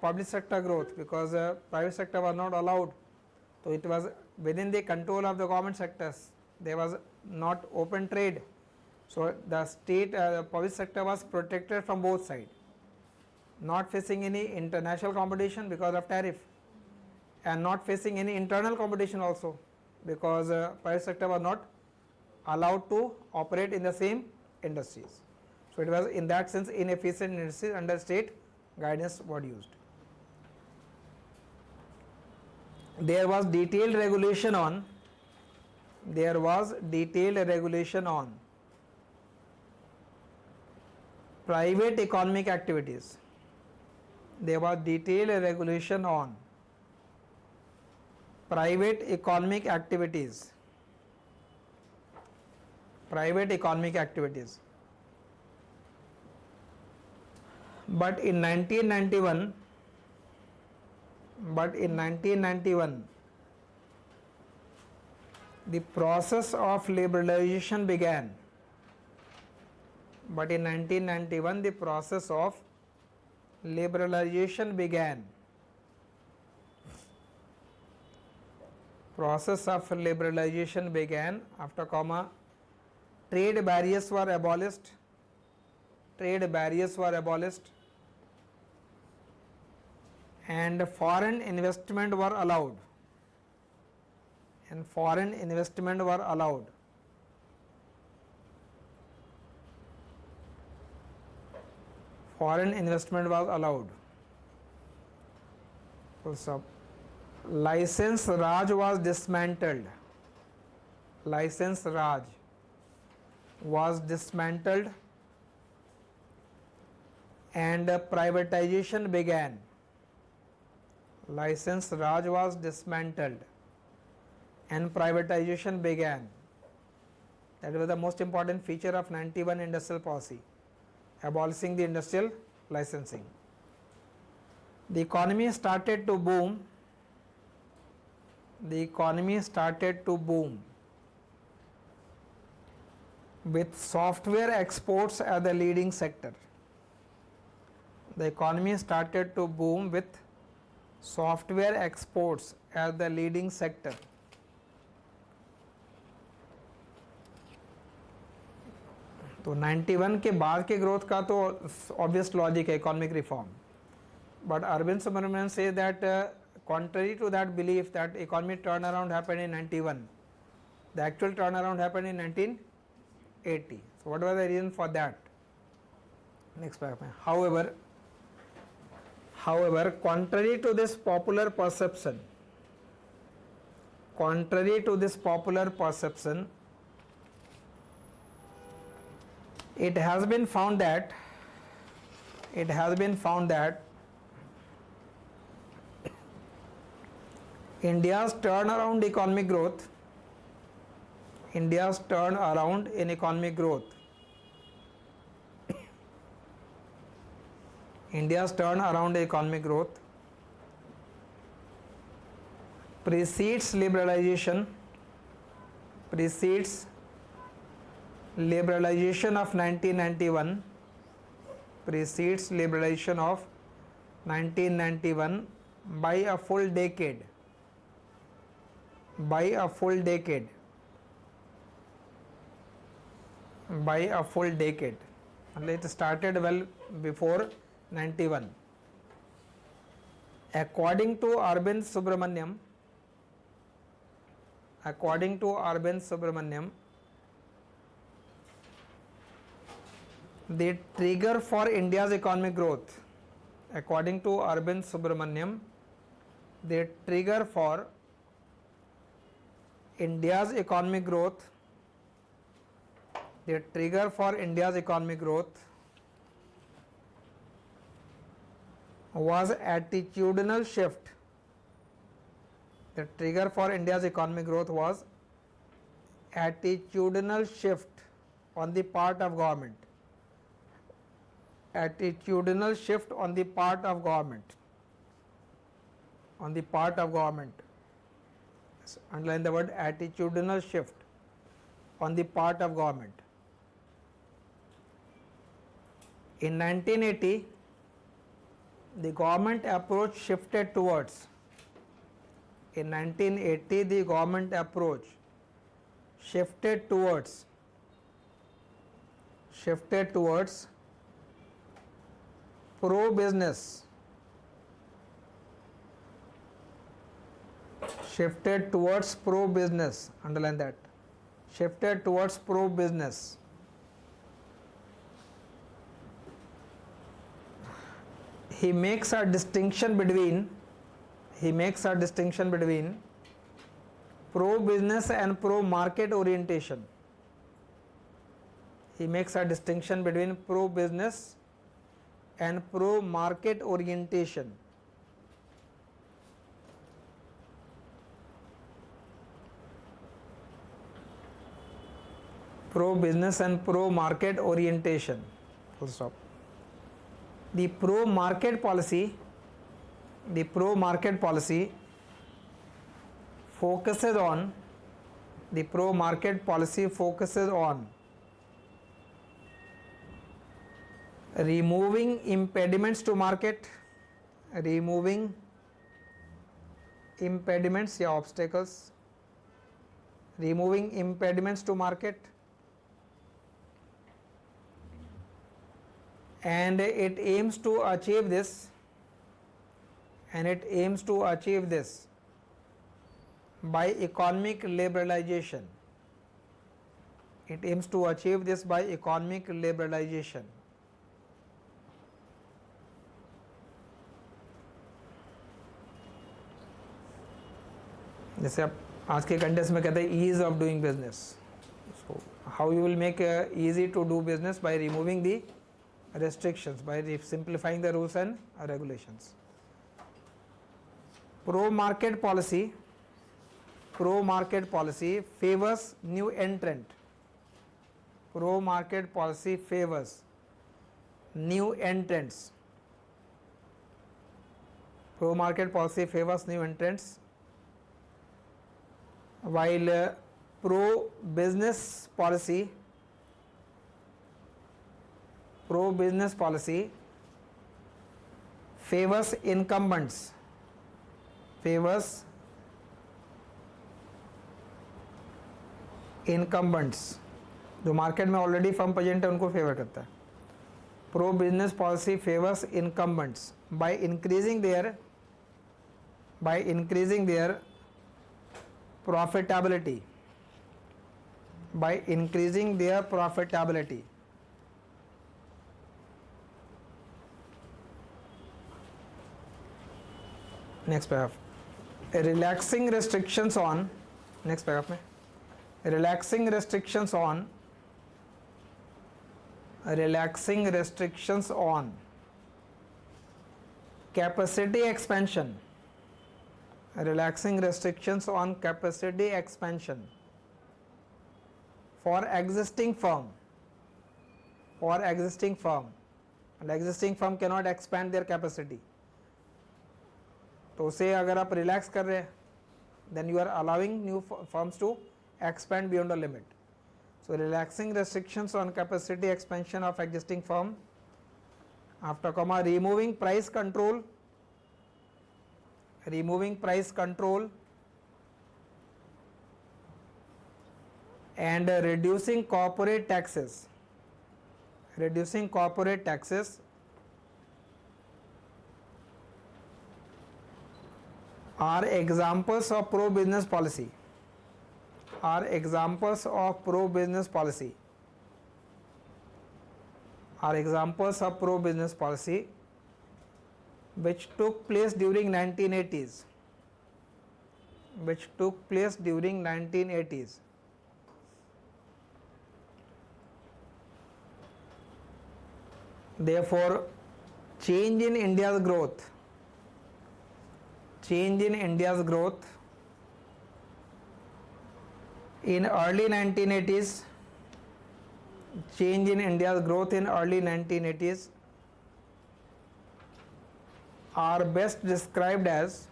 public sector growth because private sector was not allowed. So it was within the control of the government sectors. There was not open trade. So the state public sector was protected from both sides, not facing any international competition because of tariff, and not facing any internal competition also because private sector was not allowed to operate in the same industries. So it was in that sense inefficient industries under state guidance was used. There was detailed regulation on private economic activities. Private economic activities. But in 1991, but in 1991 the process of liberalization began. But in 1991 the process of liberalization began. Process of liberalization began, after comma, trade barriers were abolished. Trade barriers were abolished and foreign investment were allowed. And foreign investment were allowed. Foreign investment was allowed. Full stop. License Raj was dismantled. License Raj was dismantled and privatization began. License Raj was dismantled and privatization began. That was the most important feature of 91 industrial policy, abolishing the industrial licensing. The economy started to boom. The economy started to boom with software exports as the leading sector. The economy started to boom with software exports as the leading sector. तो 91 के बाद के growth का तो obvious logic है economic reform, but Arvind Subramanian से that contrary to that belief that economic turnaround happened in 91, the actual turnaround happened in 1980. So what was the reason for that? Next paragraph. However, contrary to this popular perception, it has been found that India's turnaround in economic growth precedes liberalization of 1991, by a full decade. It started well before 91. According to Arvind Subramaniam, the trigger for India's economic growth, the trigger for India's economic growth was attitudinal shift. The trigger for India's economic growth was attitudinal shift on the part of government. Underline the word attitudinal shift on the part of government. In 1980, the government approach shifted towards pro-business. Underline that. Shifted towards pro-business. He makes a distinction between pro-business and pro-market orientation. Pro-business and pro-market orientation. Full stop. The pro-market policy The pro-market policy focuses on removing impediments to market, removing impediments या obstacles, removing impediments to market, and it aims to achieve this by economic liberalization. It aims to achieve this by economic liberalization. जैसे आप आज के context में कहते हैं ease of doing business. So how you will make easy to do business by removing the restrictions, by simplifying the rules and regulations. Pro-market policy favors new entrant. Pro-market policy favors new entrants. Pro-market policy favors new entrants, while pro-business policy favors incumbents. जो market में already firm present है उनको favour करता है. Pro business policy favours incumbents by increasing their profitability. Next paragraph. Relaxing restrictions on capacity expansion. Relaxing restrictions on capacity expansion for existing firm. Existing firm cannot expand their capacity. तो उसे अगर आप relax कर रहे हैं, then you are allowing new firms to expand beyond the limit. So relaxing restrictions on capacity expansion of existing firm, after comma, removing price control and reducing corporate taxes. Are examples of pro-business policy. Which took place during 1980s. Therefore, change in India's growth in early 1980s are best described as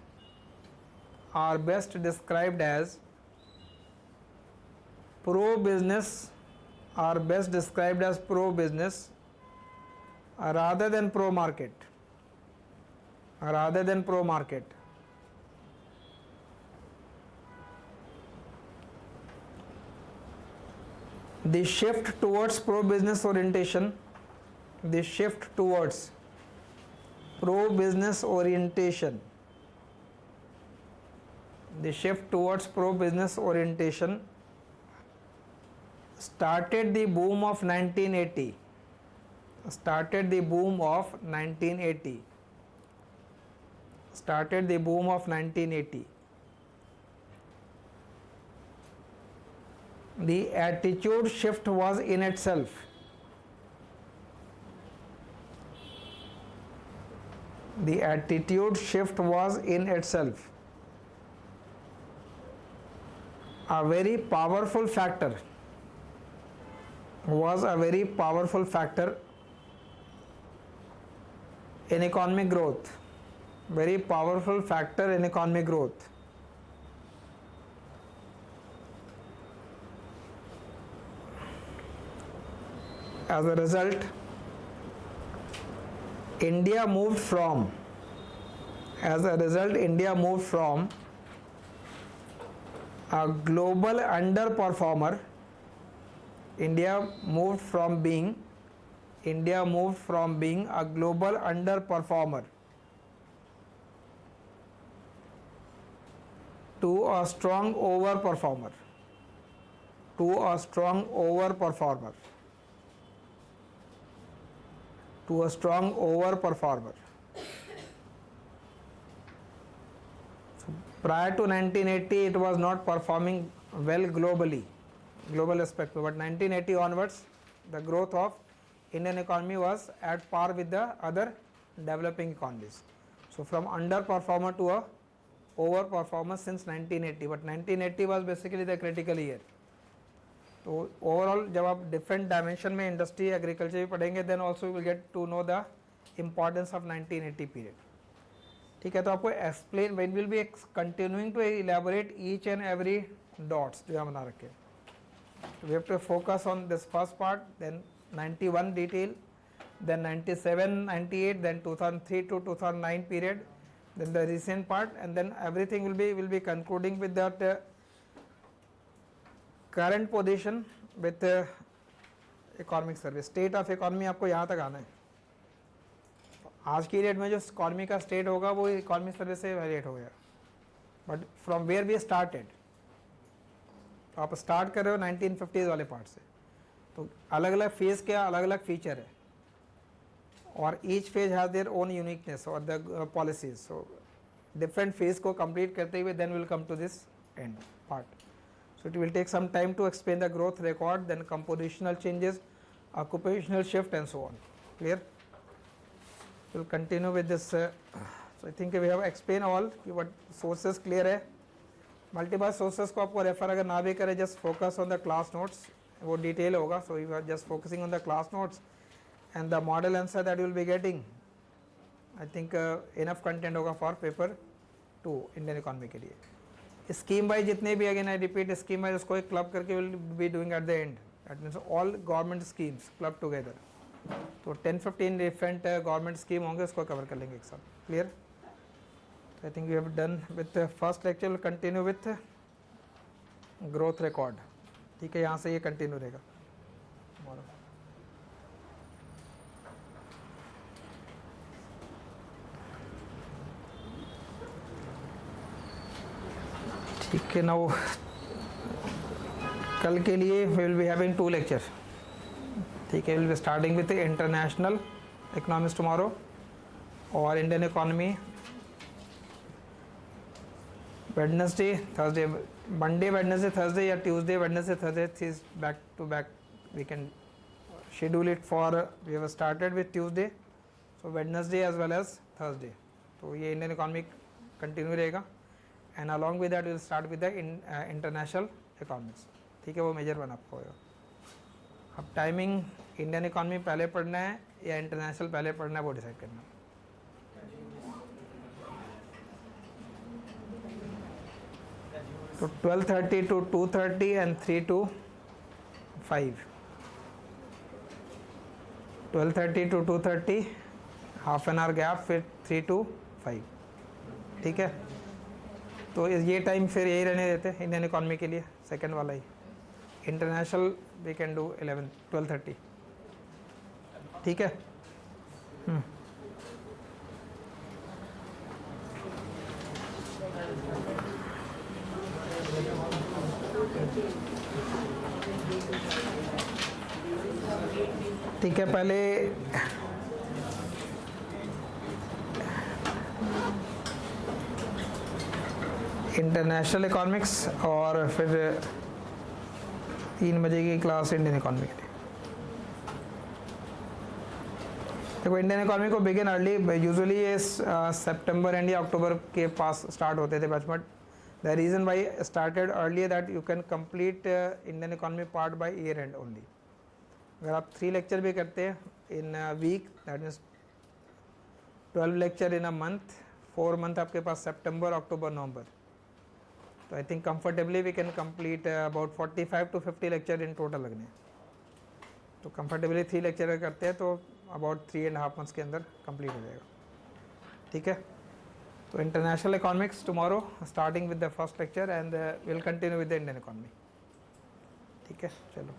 pro-business rather than pro-market. The shift towards pro-business orientation started the boom of 1980. The attitude shift was in itself a very powerful factor in economic growth. very powerful factor in economic growth. As a result, India moved from a global underperformer. India moved from being a global underperformer to a strong overperformer. Prior to 1980, it was not performing well global aspect, but 1980 onwards, the growth of Indian economy was at par with the other developing economies. So from underperformer to a overperformer since 1980, but 1980 was basically the critical year. तो overall जब आप different dimension में industry agriculture भी पढ़ेंगे then also will get to know the importance of 1980 period. ठीक है, तो आपको explain when will be continuing to elaborate each and every dots जो हम बना रखे. We have to focus on this first part, then 91 detail, then 97, 98, then 2003 to 2009 period, then the recent part, and then everything will be concluding with that current position with economic service. State of economy आपको यहाँ तक आना है. आज की date में जो economy का स्टेट होगा वो इकॉनमिक सर्विस से वेरिएट हो गया, but from where we started, आप स्टार्ट कर रहे हो 1950s वाले पार्ट से, तो अलग अलग फेज के अलग अलग फीचर है और each phase has their own uniqueness और the policies. So different phase को कंप्लीट करते हुए then will come to this end part. So it will take some time to explain the growth record, then compositional changes, occupational shift and so on. Clear? Will continue with this. So I think we have explain all कि what sources clear है. Multiple sources को आपको refer अगर ना भी करें, just focus on the class notes, वो detail होगा. So you are just focusing on the class notes and the model answer that you will be getting, I think enough content होगा for paper 2 Indian economy के लिए. Scheme by जितने भी, again I repeat, scheme by उसको एक club करके will be doing at the end. That means all government schemes club together. तो 10-15 different government scheme होंगे, उसको cover कर लेंगे एक साथ. Clear? So I think we have done with the first lecture. We'll continue with growth record. ठीक है, यहाँ से ये continue रहेगा. ठीक है ना, वो कल के लिए we will be having 2 lecture. ठीक है, will be starting with international economics tomorrow और Indian economy Wednesday Thursday, Monday Wednesday Thursday या Tuesday Wednesday Thursday is back to back. We can schedule it for, we have started with Tuesday, so Wednesday as well as Thursday. तो ये Indian economy continue रहेगा. And along with that will start with the international economics. ठीक है, वो major one आपको होगा. अब timing Indian economy पहले पढ़ना है या इंटरनेशनल पहले पढ़ना है वो डिसाइड करना है. तो 12:30 to 2:30 and 3 to 5. 12:30 to 2:30, half an hour gap, फिर 3 to 5. ठीक है, तो ये टाइम फिर यही रहने देते हैं इंडियन इकोनॉमी के लिए, सेकंड वाला ही. International we can do 12:30. ठीक है. ठीक है, पहले इंटरनेशनल इकोनॉमिक्स और फिर 3 बजे की क्लास इंडियन इकोनॉमी के लिए. देखो, इंडियन इकोनॉमी को बिगिन अर्ली, यूजुअली ये सितंबर एंड या अक्टूबर के पास स्टार्ट होते थे batch, but the reason why started early that you can complete Indian economy part by year end only. अगर आप 3 लेक्चर भी करते हैं in week, that means 12 lecture in a month, 4 month आपके पास सितंबर, अक्टूबर, नवंबर, तो I think comfortably we can complete about 45 to 50 lecture in total लगने। तो कंफर्टेबली 3 लेक्चर करते हैं तो अबाउट 3.5 मंथ्स के अंदर कंप्लीट हो जाएगा। ठीक है, तो international economics tomorrow starting with the first lecture and will continue with the Indian economy. ठीक है, चलो।